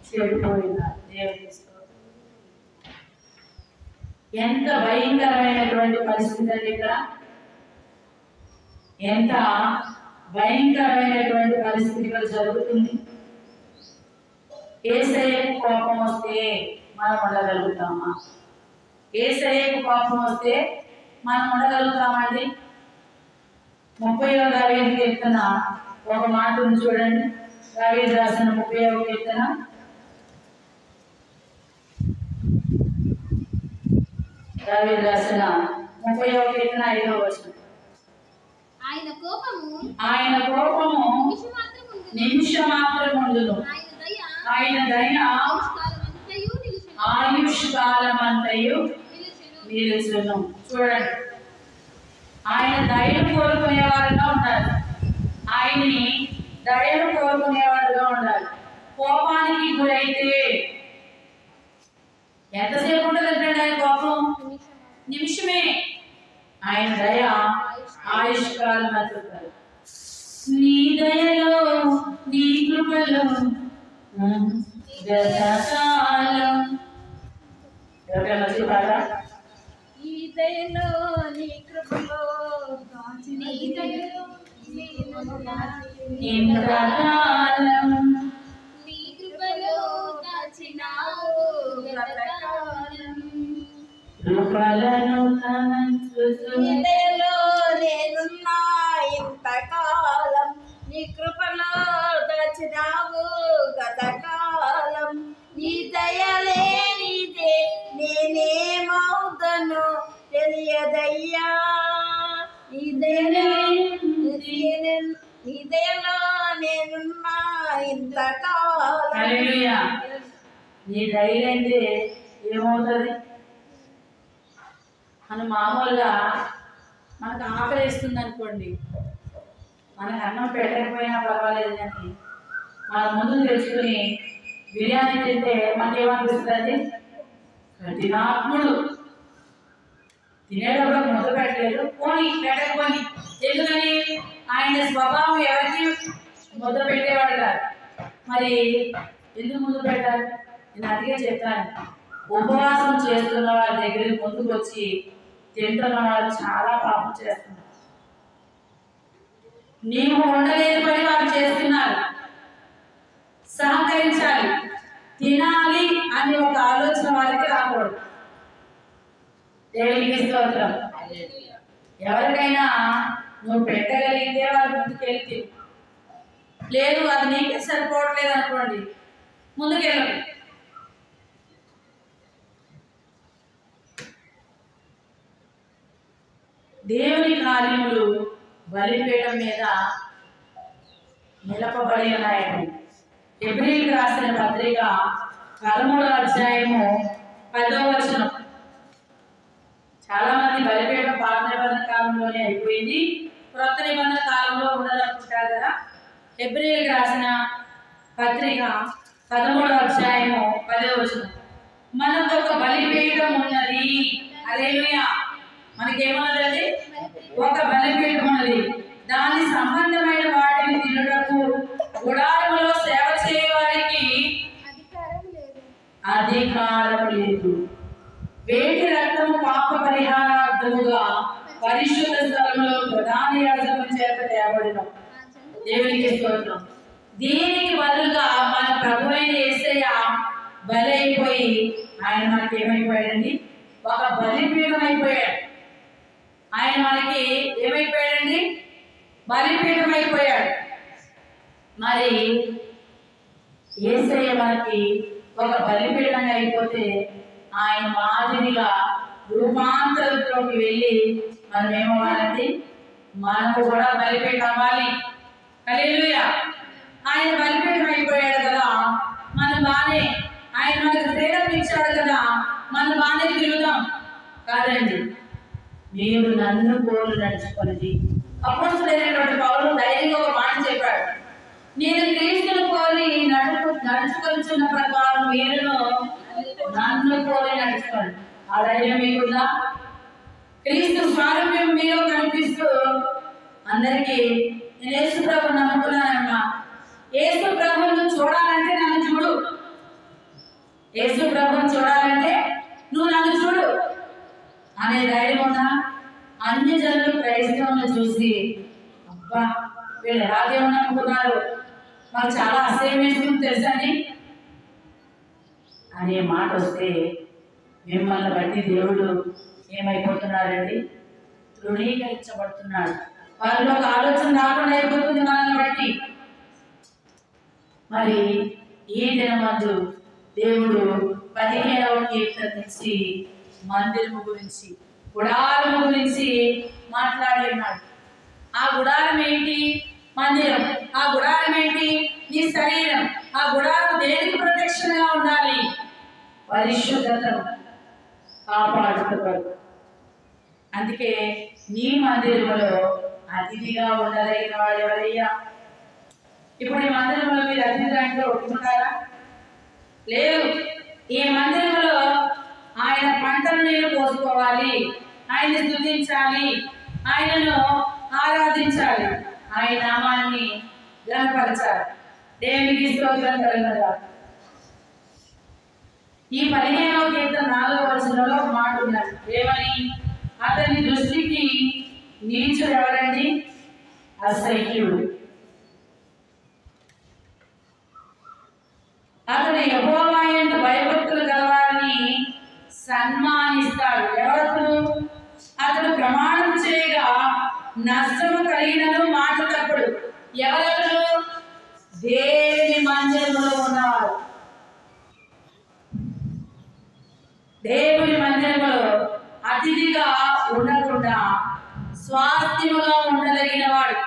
చెడిపోయినారు. ఎంత భయంకరమైనటువంటి పరిస్థితి అండి ఇక్కడ. ఎంత భయంకరమైనటువంటి పరిస్థితి ఇక్కడ జరుగుతుంది. యేసయ్యకు కోపం వస్తే మనం ఉండగలుగుతామా? యేసయ్యకు కోపం వస్తే మనం ఉండగలుగుతామండి? 30వ దావీదు కీర్తన ఒక మాట ఉంది చూడండి. దావీదు రాసిన 30వ కీర్తన 30వ కీర్తన 5వ వచనం. ఆయన కోపము నిమిషమాత్రం ఉండును, ఆయన దయ ఆయుష్కాలమంతయు నిలుచును. చూడండి, ఆయన దయను కోరుకునేవారుగా ఉండాలి. ఆయన్ని దయను కోరుకునేవారుగా ఉండాలి. కోపానికి గురైతే ఎంతసేపు ఉంటుందంటే ఆయన కోపం నిమిషమే. ఆయన దయ ఆయుష్కాలం అంటారు. నీ దయలో నీ కృపలో గతకాలం. ఎవరికైనా వచ్చి పాట? ఈ దయలో నీ కృపలో ఇంతకాలం నీ కృపలో దాచినావు గతకాలం. కృపలను నీ దయలో నేనున్నా ఇంతకాలం, నీ కృపలో దాచినావు గతకాలం. నీ దయ లేనిదే హల్లెలూయా. నీ ధైర్యం అంటే ఏమవుతుంది? మనం మామూలుగా మనకు ఆకలి వేస్తుంది అనుకోండి, మనకు అన్నం పెట్టకపోయినా పర్వాలేదు కానీ మన ముందు తెచ్చుకుని బిర్యానీ తింటే మనకేమనిపిస్తుంది? కఠినాత్ముడు తినేటప్పుడు ముద్ద పెట్టలేదు, పోనీ పెట్టకపోని. ఎందుకని? ఆయన స్వభావం ఎవరికి ముద్ద పెట్టేవాడు కాదు. మరి ఎందుకు ముందు పెట్టాలి? నేను అడిగే చెప్తాను. ఉపవాసం చేస్తున్న వారి దగ్గరికి ముందుకు వచ్చి తింటున్న వారు చాలా పాపం చేస్తున్నారు. నీవు ఉండలేని పని వారు చేస్తున్నారు. సహకరించాలి, తినాలి అని ఒక ఆలోచన వారికి రాకూడదు. దేవునికి స్తోత్రం. ఎవరికైనా నువ్వు పెట్టగలిగితే వారు ముందుకెళ్తే, లేదు అది నీకే సరిపోవట్లేదు అనుకోండి, ముందుకెళ్ళదు. దేవుని కార్యములు బలిపీఠం మీద నిలపబడి ఉన్నాయండి. హెబ్రీయులకు రాసిన పత్రిక 13వ అధ్యాయము 10వ వచనం. చాలా మంది బలిపీఠం పాత నిబంధన కాలంలోనే అయిపోయింది, క్రొత్త నిబంధన కాలంలో ఉండాలనుకుంటారు కదా. హెబ్రీయులకు రాసిన పత్రిక 13వ అధ్యాయము 10వ వచనం. మనకు ఒక బలిపీఠం ఉన్నది. హల్లెలూయా. మనకేమన్నదండి? ఒక బలిపీఠం ఉన్నది. దాని సంబంధమైన వాటిని తినుటకు గుడారములో సేవ చేయవారికి అధికారం లేదు. వేటి రక్తము పాప పరిహారార్థముగా పరిశుద్ధ స్థలంలో ప్రధాన యాజకుని చేత తేబడిన. దేవునికి స్తోత్రం. దీనికి బదులుగా మన ప్రభు అయిన యేసయ్య బలి అయిపోయి ఆయన మనకి ఏమైపోయాడండి? ఒక బలిపీఠం అయిపోయాడు. ఆయన మనకి ఏమైపోయాడండి? బలిపీఠం అయిపోయాడు. మరి యేసయ్య మనకి ఒక బలిపీఠంగా అయిపోతే ఆయన మాదిరిగా రూపాంతరంలోకి వెళ్ళి మనం ఏమవ్వాలండి? మనకు కూడా బలిపీఠం అవ్వాలి. హల్లెలూయా. ఆయన బలిపీఠం అయిపోయాడు కదా, మనం బానే, ఆయన మనకు ఫ్రీడమ్ ఇచ్చాడు కదా, మనం బానే తిరుగుదాం. కాదండి, మీరు నన్ను పోలు నడుచుకున్నది. అపోస్తలుడైనటువంటి పౌలు ధైర్యంగా ఒక మాట చెప్పాడు, నేను క్రీస్తును పోలి నడుచుకొనిచున్న ప్రకారం మీరును నన్ను పోలి నడుచుకోండి. ఆ ధైర్యం మీకుందా? క్రీస్తు స్వారూప్యం మీలో కనిపిస్తూ అందరికీ నేను యేసు ప్రభు నమ్ముకున్నానమ్మా, యేసు ప్రభువును చూడాలంటే నన్ను చూడు, యేసు ప్రభువును చూడాలంటే నువ్వు నన్ను చూడు అనే ధైర్యం ఉందా? అన్ని జనులు క్రైస్తవులను చూసి అబ్బా వీళ్ళు ఎలా దేవుని నమ్ముకున్నారు, మాకు చాలా అసహ్యం వేసుకుని తెలుసండి అనే మాట వస్తే మిమ్మల్ని బట్టి దేవుడు ఏమైపోతున్నాడండి? తృణీకరించబడుతున్నాడు. వారిలో ఒక ఆలోచన రాకుండా అయిపోతుంది మనల్ని బట్టి. మరి ఈ దినమందు దేవుడు 15వ కీర్తన నుంచి మందిరము గురించి, గుడారము గురించి మాట్లాడి ఉన్నాడు. ఆ గుడారం ఏంటి? మందిరం. ఆ గుడారం ఏంటి? నీ శరీరం. ఆ గుడారం దేనికి ప్రత్యక్షంగా ఉండాలి? పరిశుద్ధతను కాపాడుతారు. అందుకే నీ మందిరంలో అతిథిగా ఉండదగిన వాడు ఎవరయ్యా? ఇప్పుడు ఈ మందిరంలో మీరు అతిథిగా అంటే ఒప్పుకుంటారా? లేదు. ఈ మందిరంలో ఆయన పంటను నేను కోసుకోవాలి, ఆయన స్తుతించాలి, ఆయనను ఆరాధించాలి, ఆయన నామాన్ని ఘనపరచాలి. దేవునికి స్తోత్రం కలుగునుగాక. ఈ 15వ కీర్తన 4వ వచనంలో ఒక మాట ఉన్నది. ఏమని? అతని దృష్టికి నీచుడు ఎవరండి? అసహ్యుడు. అతడు యెహోవా యందు భయభక్తులు గలవారిని సన్మానిస్తాడు. ఎవరు? అతడు ప్రమాణం చేయగా నష్టము కలిగినను మాట తప్పుడు. ఎవరెవరు? దేవుని మందిరంలో ఉన్నవారు. దేవుని మందిరంలో అతిథిగా ఉండకుండా స్వాస్థ్యముగా ఉండదగిన వాడు.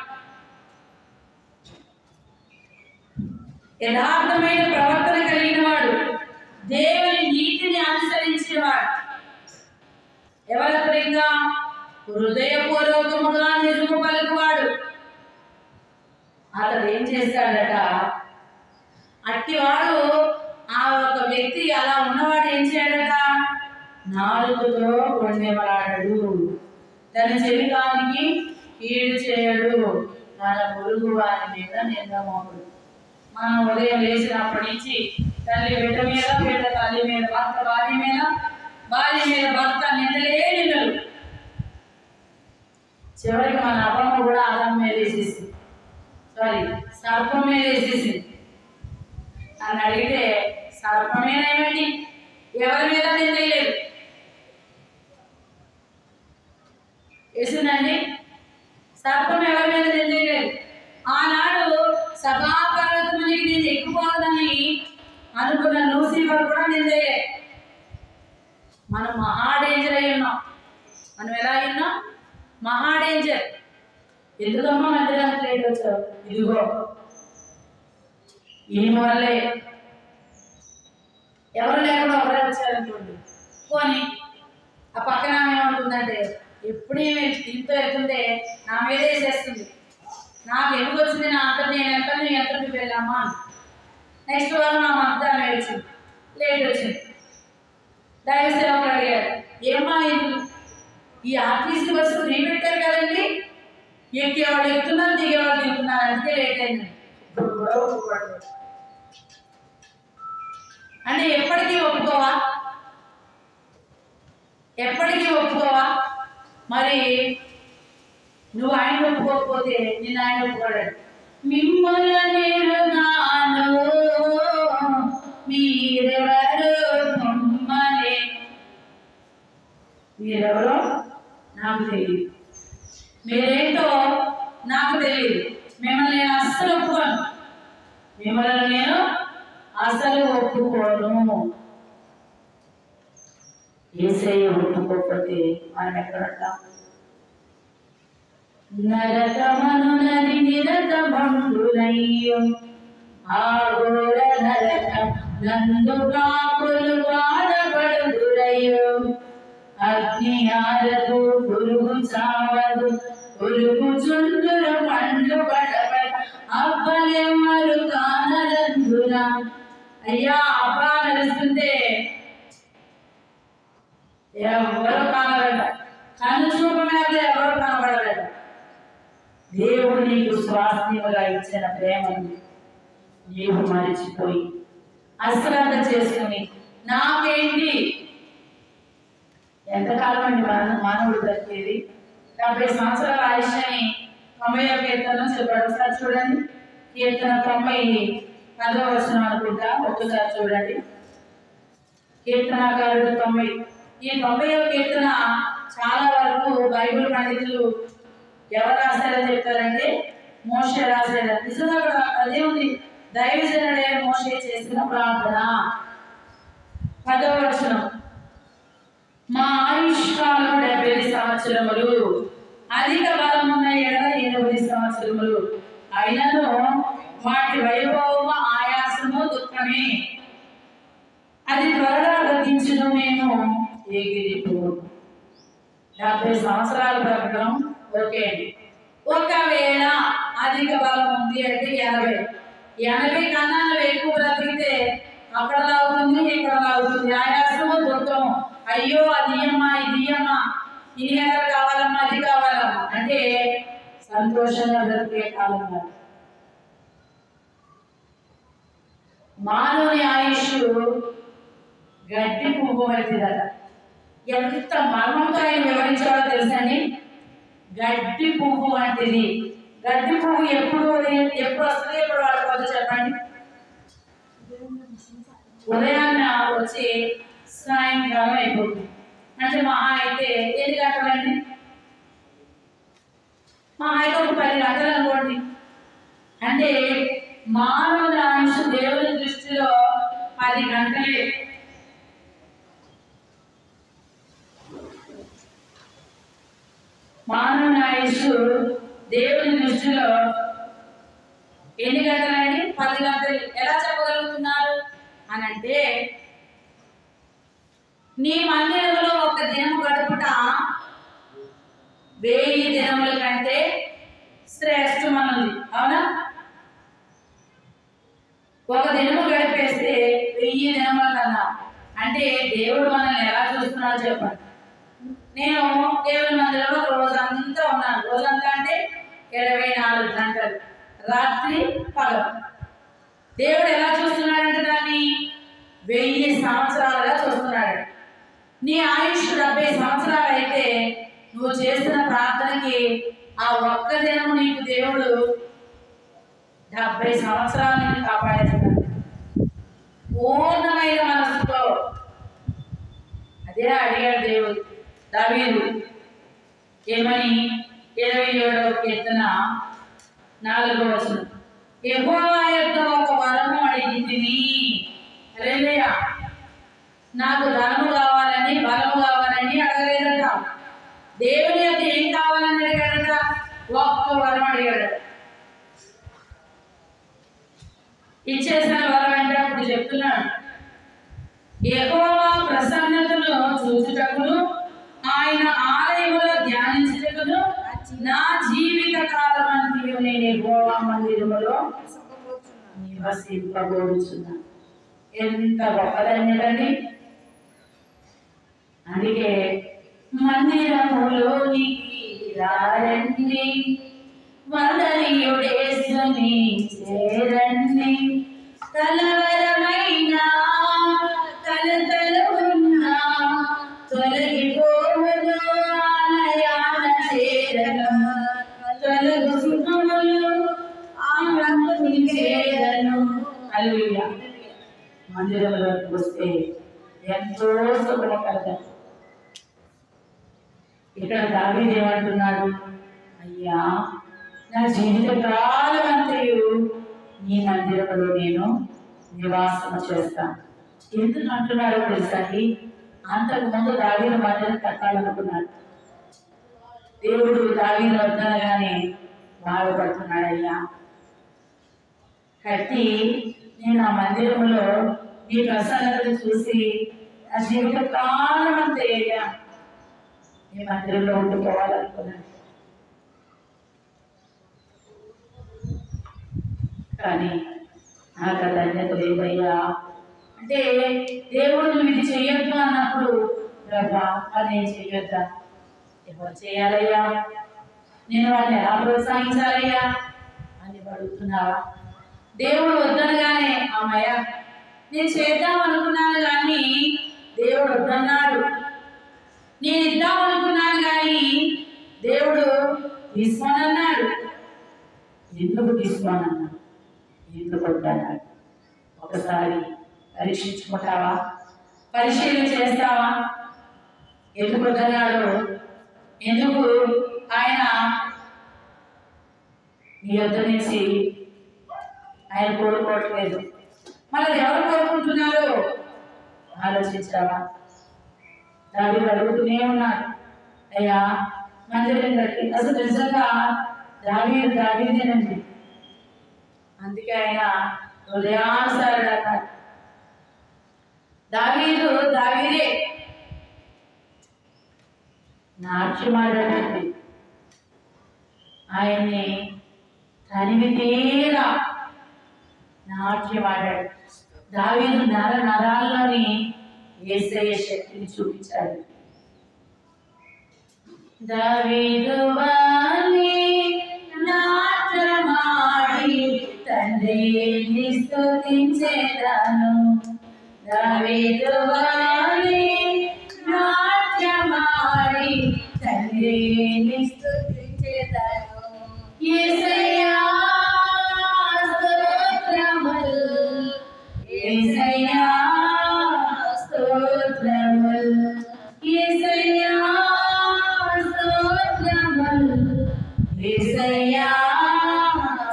యథార్థమైన ప్రవర్తన కలిగిన వాడు, దేవుని నీతిని అనుసరించిన వాడు. ఎవరతడు? ఇంకా హృదయపూర్వకముగా నిజము పలుకువాడు. అతడు ఏం చేశాడట? అట్టివాడు, ఆ ఒక వ్యక్తి అలా ఉన్నవాడు ఏం చేయడట? నాలుగుతో కొన్నేవాడు, తన శరీరానికి కీడు చేయడు, తన పొరుగు వారి మీద నిందమోడు. మనం ఉదయం లేచినప్పటి నుంచి తల్లి బిడ్డ మీద, బిడ్డ తల్లి మీద, భర్త భార్య మీద, భార్య మీద భర్త నిందలే నిందలు. చివరికి మన అవ్వమ్మ కూడా ఆదాం మీద వేసేసింది, సర్పం మీద వేసేసింది. అని అడిగితే సర్పమేనేమండి, ఎవరి మీద నిందలేదు వేసిందండి. సర్పం ఎవరి మీద నిందలేదు. ఆనాడు సభాపర్వతమునికి నేను ఎక్కుపోదని అనుకున్న లూసిఫర్ కూడా నిందలే. మనం మహా డేంజర్ అయి ఉన్నాం. మనం ఎలా ఉన్నాం? మహా డేంజర్. ఎందుకమ్మా మధ్యరాత్రి లేట్ వచ్చావు? ఇదిగో ఈయన వల్లే. ఎవరు లేకుండా ఒకరే వచ్చారనుకోండి, పోనీ ఆ పక్కన ఏమవుతుందంటే, ఎప్పుడు దీంతో వెళ్తుంటే నా మీద వేసేస్తుంది, నాకు ఎందుకు వచ్చింది, నా అంతా నేను ఎంత నువ్వు ఎంత నువ్వు వెళ్ళామా. నెక్స్ట్ వాళ్ళు నా మధ్య వచ్చింది, లేట్ వచ్చింది. దైవ సేవకులు అడిగారు, ఏమా ఇది ఈ ఆర్టీసీ బస్సు ఫ్రీ పెట్టారు కదండి, ఎక్కేవాళ్ళు ఎక్కుతున్నారు, దిగేవాళ్ళు దిగుతున్నారు, అందుకే లేట్ అయింది. ఇప్పుడు కూడా ఒప్పుకోవట్లేదు అంటే ఎప్పటికీ ఒప్పుకోవా? ఎప్పటికీ ఒప్పుకోవా? మరి నువ్వు ఆయన ఒప్పుకోకపోతే నేను ఆయన ఒప్పుకోడు. మిమ్మల్ని నేనుగాను మీరెవరు మమ్మల్ని, మీరెవరో నాకు తెలియదు, మీరేంటో నాకు తెలియదు, మిమ్మల్ని నేను అస్సలు ఒప్పుకోను, మిమ్మల్ని నేను అసలు ఒప్పుకోను. యేసయ్య ఒప్పుకోకపోతే మనం ఎక్కడ ఉంటాం? నరకమనునది నిరతమండులయ్యో, ఆ ఘోర నరకం నందు పాపులు బాధపడుదురయ్యో. అగ్ని ఆరదు, పురుగు చావదు, పురుగు చుండులు పండ్లు పడబడ, అవ్వలెవ్వరు కానరందురా. అయ్యా అబ్బా నడుస్తుంటే ఎవరు కానరట, కన్ను చూపు మీద ఎవరు కనబడరట. దేవుడు నీకు స్వాస్థ్యముగా ఇచ్చిన ప్రేమని నీవు మరిచిపోయి అశ్రద్ధ చేసుకుని నాకేంటి, ఎంతకాలం అండి మానవుడు బ్రతికేది? 70 సంవత్సరాల ఆయుష్ని 90వ కీర్తనలో చెప్పాడు. ఒకసారి చూడండి, కీర్తన 90 వచనం అనుకుంటా, ఒక్కసారి చూడండి. కీర్తనకారుడు 90. ఈ 90వ కీర్తన చాలా వరకు బైబిల్ పండితులు ఎవరు రాశారని చెప్తారంటే మోషే రాశారు. నిజంగా కూడా అదే ఉంది. దైవజనుడైన మోషే చేసిన ప్రార్థన. 10వ వచనం, మా ఆయుష్కాలం 70 సంవత్సరములు, అధిక బలమున్న ఎడల 80 సంవత్సరములు, అయినను వాటి వైభవము ఆయాసము దుఃఖమే, అది త్వరగా గతించును, మేము ఎగిరిపోదు. 70 సంవత్సరాలు బ్రతకడం ఓకే అండి. ఒకవేళ అధిక బలం ఉంది అంటే 80 కన్నా నువ్వు ఎక్కువ బ్రతికితే అక్కడ లాగుతుంది, ఇక్కడ లాగుతుంది, ఆయాసము దుఃఖము. అయ్యో అది ఇయ్యమ్మా, ఇది ఇయ్యమ్మా, ఇన్ని ఎక్కడ కావాలమ్మా, అది కావాలమ్మా అంటే సంతోషంగా బ్రతికే కాలం కాదు. మానవుని ఆయుష్ గడ్డి పువ్వు వంటిదట. ఎంత మర్మంతో ఆయన వివరించాలో తెలుసండి. గడ్డి పువ్వు వంటిది. గడ్డి పువ్వు ఎప్పుడు వస్తుంది, ఎప్పుడు వాడుకోవచ్చు చెప్పండి? ఉదయాన్న వచ్చి సాయంకాలం అయిపోతుంది. అంటే మహా అయితే ఎన్ని గంటలండి? మహా అయితే ఒక 10 గంటలు అనుకోండి. అంటే మానవుల ఆయుష్ దేవుని దృష్టిలో 10 గంటలే. మానవుని ఆయుష్ దేవుని దృష్టిలో ఎన్ని గంటలండి? 10 దావీదంతా ఎలా చెప్పగలుగుతున్నారు అని అంటే, నీ మందిరంలో ఒక దినము గడుపుట 1000 దినముల కంటే శ్రేష్టమన్నది. అవునా? ఒక దినము గడిపేస్తే 1000 దినముల కన్నా. అంటే దేవుడు మనల్ని ఎలా చూస్తున్నాడో చెప్పండి. నేను దేవుని మందిరంలో రోజంతా ఉన్నాను. రోజంతా అంటే 24 గంటలు, రాత్రి పగలు. దేవుడు ఎలా చూస్తున్నాడంటే దాన్ని 1000 సంవత్సరాలుగా చూస్తున్నాడు. నీ ఆయుష్ 70 సంవత్సరాలు అయితే నువ్వు చేస్తున్న ప్రార్థనకి ఆ ఒక్క దినము నీకు దేవుడు 70 సంవత్సరాలు నేను కాపాడేస్తాడు పూర్ణమైన మనసుతో. అదే అడిగాడు దేవుడు దావీదు ఏమని? 27వ కీర్తన 4వ వచనం, యెహోవా యొక్క ఒక వరము అడిగితిని. హల్లెలూయా. నాకు ధనము కావాలని, బలము కావాలని అడగలేదట. దేవుని యొక్క ఏం కావాలని అడిగాడట? ఒక్క వరం అడిగాడు. ఇచ్చేసిన వరం అంటే అప్పుడు చెప్తున్నాడు, యెహోవా ప్రసన్నతను చూచుటకును ఆయన ఆలయములో ధ్యానించుటకును నా జీవిత కాలమంతయు నేను యెహోవా మందిరములో నివసింపబోచున్నాను. ఎంత గొప్పదన్యదండి. అందుకే మందిరములోనికి రారండి, వందనీయుడేసుని చేరండి, కలవరమైన కలతలు ఉన్నా తొలగిపోవును, ఆలయాన చేరను, తొలగు సుఖములు ఆనందుని చేరను. హల్లెలూయా. మందిరంలోకి వస్తే ఎంతో సుఖము కలగదు. ఇక్కడ దావీదు ఏమంటున్నాడు? అయ్యా, నా జీవిత కాలం అంతయు నీ మందిరంలో నేను నివాసం చేస్తాను. ఎందుకు అంటున్నాడో తెలుసండి? అంతకుముందు దావీదు మందిరం కట్టాలనుకున్నాడు. దేవుడు దావీదు వద్దనగానే బాధపడుతున్నాడు. అయ్యా, కట్టి నేను ఆ మందిరంలో నీ ప్రసన్నతను చూసి నా జీవిత కాలం అంతా అయ్యా నీ మందిరంలో ఉండిపోవాలనుకున్నాను. కానీ నాకు ధన్యత లేదయ్యా. అంటే దేవుడు నువ్వు ఇది చెయ్యొద్దు అన్నప్పుడు, ప్రభా అది నేను చెయ్యొద్దా? ఎవరు చేయాలయ్యా? నేను వాళ్ళని ఎలా ప్రోత్సహించాలయ్యా అని అడుగుతున్నావా? దేవుడు వద్దనగానే అమ్మయ్య నేను చేద్దాం అనుకున్నాను కానీ దేవుడు వద్దన్నాడు. నేను ఇద్దాం అనుకున్నాను కానీ దేవుడు తీసుకోనన్నాడు. ఎందుకు తీసుకోనన్నాడు? ఎందుకు వద్దన్నాడు? ఒకసారి పరీక్షించుకుంటావా? పరిశీలన చేస్తావా? ఎందుకు వద్దన్నాడు? ఎందుకు ఆయన నీ వద్ద నుంచి ఆయన కోరుకోవట్లేదు? మరి ఎవరు కోరుకుంటున్నారు ఆలోచించావా? దావీదు అడుగుతూనే ఉన్నాడు, అయ్యా మందిరం కట్టి. అసలు నిజంగా దావీదేనండి. అందుకే ఆయన హృదయానుసారుడు అన్నాడు. దావీదే నాట్యమాడండి. ఆయన్ని తనివి తీరా నాట్యమాడాడు. దావీదు నరాల్లోని యేసయ్య శక్తిని చూపించాడు. దావీదు వాని నాట్యమాడి తండ్రిని స్తుతించెదను. దావీదు వాని నాట్యమాడి తండ్రిని స్తుతించెదను. యేసయ్యా స్తోత్రములు, యేసయ్యా స్తోత్రములు, యేసయ్యా స్తోత్రములు, యేసయ్యా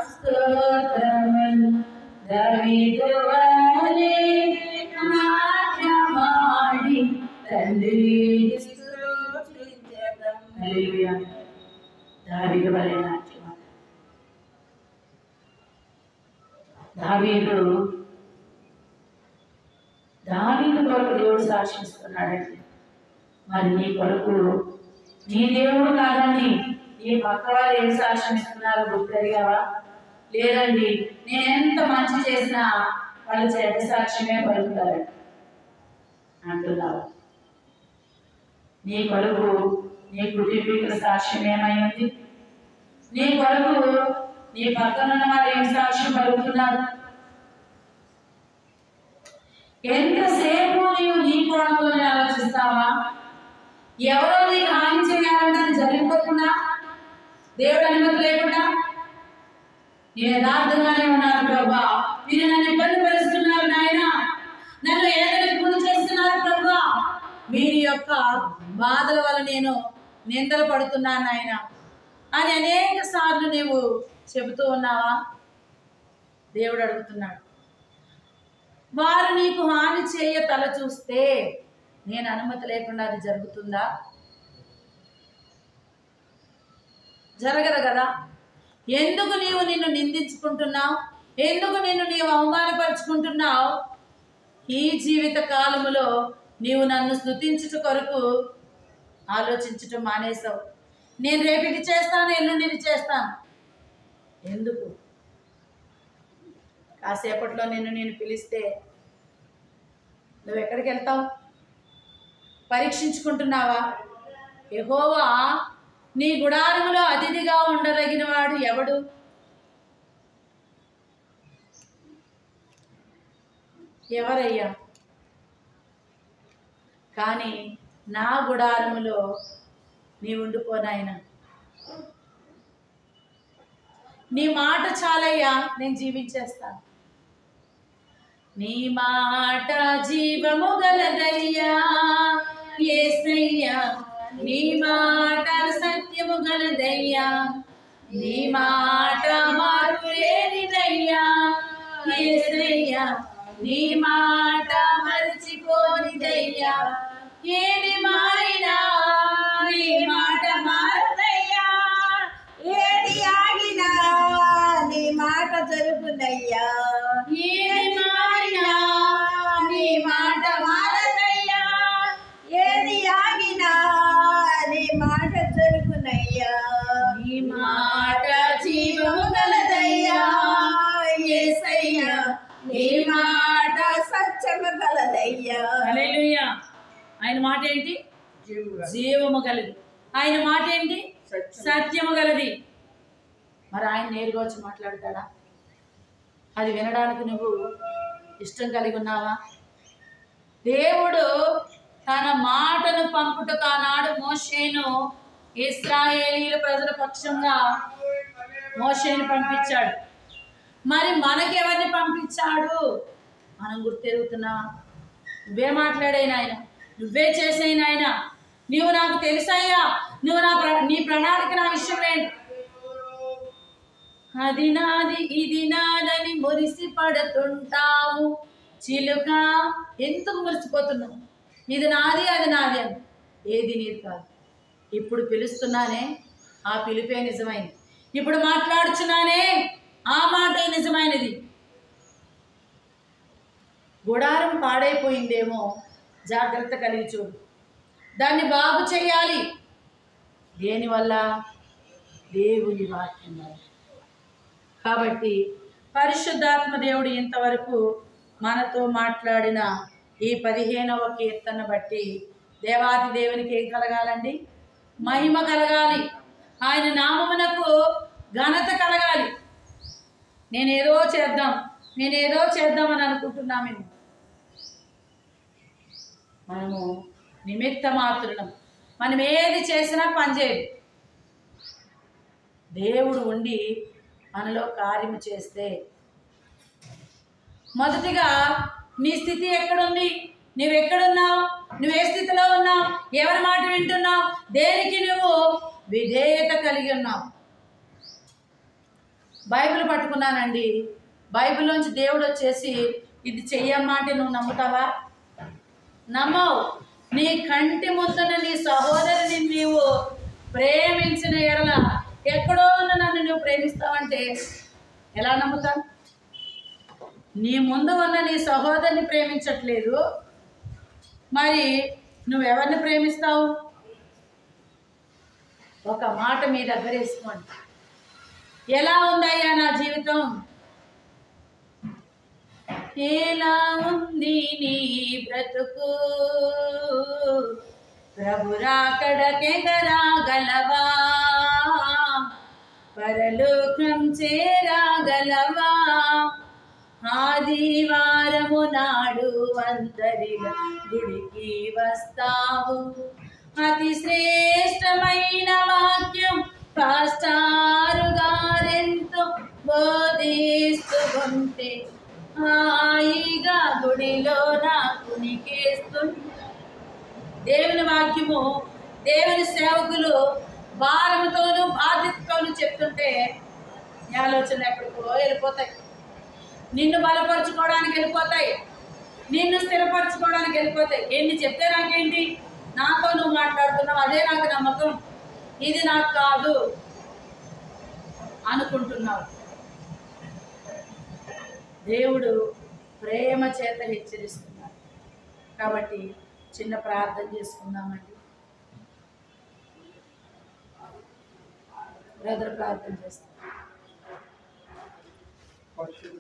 స్తోత్రములు. దావీదు వలె నాట్యమాడి తండ్రిని స్తుతించెదను. హల్లెలూయా. దావీదు వలె నాట్యమాడి దావీదు కొరకు దేవుడు సాక్షిస్తున్నాడండి. మరి నీ కొరకు నీ దేవుడు కాదండి, నీ పక్క వాళ్ళు ఏం సాక్ష్యం ఇస్తున్నారో గుర్తెరిగావా? లేదండి, నేను ఎంత మంచి చేసినా వాళ్ళు చెడ్డ సాక్ష్యమే పలుకుతారు అంటున్నావు. నీ కొరకు నీ కుటుంబీకుల సాక్ష్యం ఏమైంది? నీ కొరకు నీ పక్కన ఉన్న వాళ్ళు ఏం సాక్ష్యం పలుకుతున్నారు? ఎంతసేపు నీవు నీ కోణంలోనే ఆలోచిస్తావా? ఎవరో నీకు హాని చేయాలంటే జరిగిపోతున్నా దేవుడు అనుమతి లేకుండా నేను యథార్థంగానే ఉన్నాను ప్రభా, మీరు నన్ను ఇబ్బంది పరుస్తున్నారు నాయన, నన్ను ఏదైనా గురి చేస్తున్నారు ప్రభా, వీరి యొక్క బాధల వల్ల నేను నిందలు పడుతున్నాను నాయన అని అనేక సార్లు నీవు చెబుతూ ఉన్నావా? దేవుడు అడుగుతున్నాడు, వారు నీకు హాని చేయ తల చూస్తే నేను అనుమతి లేకుండా అది జరుగుతుందా? జరగదు కదా. ఎందుకు నీవు నిన్ను నిందించుకుంటున్నావు? ఎందుకు నీవు అవమానపరుచుకుంటున్నావు? ఈ జీవిత కాలములో నీవు నన్ను స్తుతించుట కొరకు ఆలోచించటం మానేసావు. నేను రేపు ఇది చేస్తాను, ఎల్లుండి ఇది చేస్తాను. ఎందుకు? కాసేపట్లో నేను పిలిస్తే నువ్వు ఎక్కడికి వెళ్తావు? పరీక్షించుకుంటున్నావా? యెహోవా నీ గుడారములో అతిథిగా ఉండదగిన వాడు ఎవడు? ఎవరయ్యా? కానీ నా గుడారములో నీ ఉండిపోనాయన. నీ మాట చాలయ్యా, నేను జీవించేస్తాను. నీ మాట జీవము గలదయ్యా యేసయ్యా, నీ మాట సత్యము గలదయ్యా, నీ మాట మార్పులేనిదయ్యా యేసయ్యా, నీ మాట మరచిపోనిదయ్యా. ఏది మారినా నీ మాట మారదయ్యా, ఏది ఆగినా నీ మాట జరుగునయ్యా. ఏది మారినా నీ మాట మారదయ్యా, ఏది ఆగినా నీ మాట జరుగునయ్యా. నీ మాట జీవము గలదయ్యా యేసయ్యా, నీ మాట సత్యము గలదయ్యా. హల్లెలూయా. ఆయన మాట ఏంటి? జీవము గలది. ఆయన మాట ఏంటి? సత్యము గలది. మరి ఆయన నేరుగా వచ్చి మాట్లాడతాడా? అది వినడానికి నువ్వు ఇష్టం కలిగి ఉన్నావా? దేవుడు తన మాటను పంపుటకు ఆనాడు మోషేను ఇశ్రాయేలీయుల ప్రజల పక్షంగా మోషేను పంపించాడు. మరి మనకెవరిని పంపించాడు? మనం గుర్తెరుగుతున్నావా? నువ్వే మాట్లాడేనా ఆయన, నువ్వే చేసేనా ఆయన, నువ్వు నాకు తెలుసయ్యా, నువ్వు నీ ప్రణాళిక నా విషయం ఏంటి, అది నాది ఇది నాదని మురిసి పడుతుంటావు చిలుక. ఎందుకు మురిసిపోతున్నావు? ఇది నాది అది నాది అని. ఏది నీది కాదు. ఇప్పుడు పిలుస్తున్నానే, ఆ పిలిపే నిజమైనది. ఇప్పుడు మాట్లాడుచున్నానే, ఆ మాటే నిజమైనది. గుడారం పాడైపోయిందేమో, జాగ్రత్త కలిగి చూడు. దాన్ని బాగు చేయాలి. దేనివల్ల? దేవుని వాక్యం వల్ల. కాబట్టి పరిశుద్ధాత్మ దేవుడు ఇంతవరకు మనతో మాట్లాడిన ఈ 15వ కీర్తన బట్టి దేవాది దేవునికి ఏం కలగాలండి? మహిమ కలగాలి. ఆయన నామమునకు ఘనత కలగాలి. నేనేదో చేద్దామని అనుకుంటున్నామేమో. మనము నిమిత్త మాత్రులం. మనం ఏది చేసినా పనిచేయదు. దేవుడు ఉండి మనలో కార్యము చేస్తే, మొదటిగా నీ స్థితి ఎక్కడుంది? నువ్వెక్కడున్నావు? నువ్వే స్థితిలో ఉన్నావు? ఎవరి మాట వింటున్నావు? దేనికి నువ్వు విధేయత కలిగి ఉన్నావు? బైబిల్ పట్టుకున్నానండి, బైబిల్లోంచి దేవుడు వచ్చేసి ఇది చెయ్యమ్మా అంటే నువ్వు నమ్ముతావా? నమ్మవు. నీ కంటి ముందున నీ సహోదరుని నీవు ప్రేమించిన ఎడల ఎక్కడో ఉన్న నన్ను నువ్వు ప్రేమిస్తావంటే ఎలా నమ్ముతావు? నీ ముందు ఉన్న నీ సహోదరుని ప్రేమించట్లేదు, మరి నువ్వెవరిని ప్రేమిస్తావు? ఒక మాట మీ దగ్గర వేసుకోండి. ఎలా ఉందయ్యా నా జీవితం? ఎలా ఉంది నీ బ్రతుకు? ప్రభు రాకడకెగరాగలవా? పరలోకం చేరాగలవా? ఆదివారము నాడు అందరిలో గుడికి వస్తావు. అతి శ్రేష్టమైన వాక్యం పాస్టారు గారెంతో బోధిస్తూ ఉంటే హాయిగా గుడిలో నాకు నీకేస్తుంది. దేవుని వాక్యము దేవుని సేవకులు భారముతోనూ బాధ్యతతోనూ చెప్తుంటే నీ ఆలోచనలు ఎక్కడికో వెళ్ళిపోతాయి. నిన్ను బలపరుచుకోవడానికి వెళ్ళిపోతాయి, నిన్ను స్థిరపరచుకోవడానికి వెళ్ళిపోతాయి. ఎన్ని చెప్తే నాకేంటి, నాతో నువ్వు మాట్లాడుతున్నావు, అదే నాకు నమ్మకం, ఇది నాకు కాదు అనుకుంటున్నావు. దేవుడు ప్రేమ చేత హెచ్చరిస్తున్నాడు. కాబట్టి చిన్న ప్రార్థన చేసుకుందామండి. బ్రదర్ ప్రార్థన చేస్తాం. వాక్యాన్ని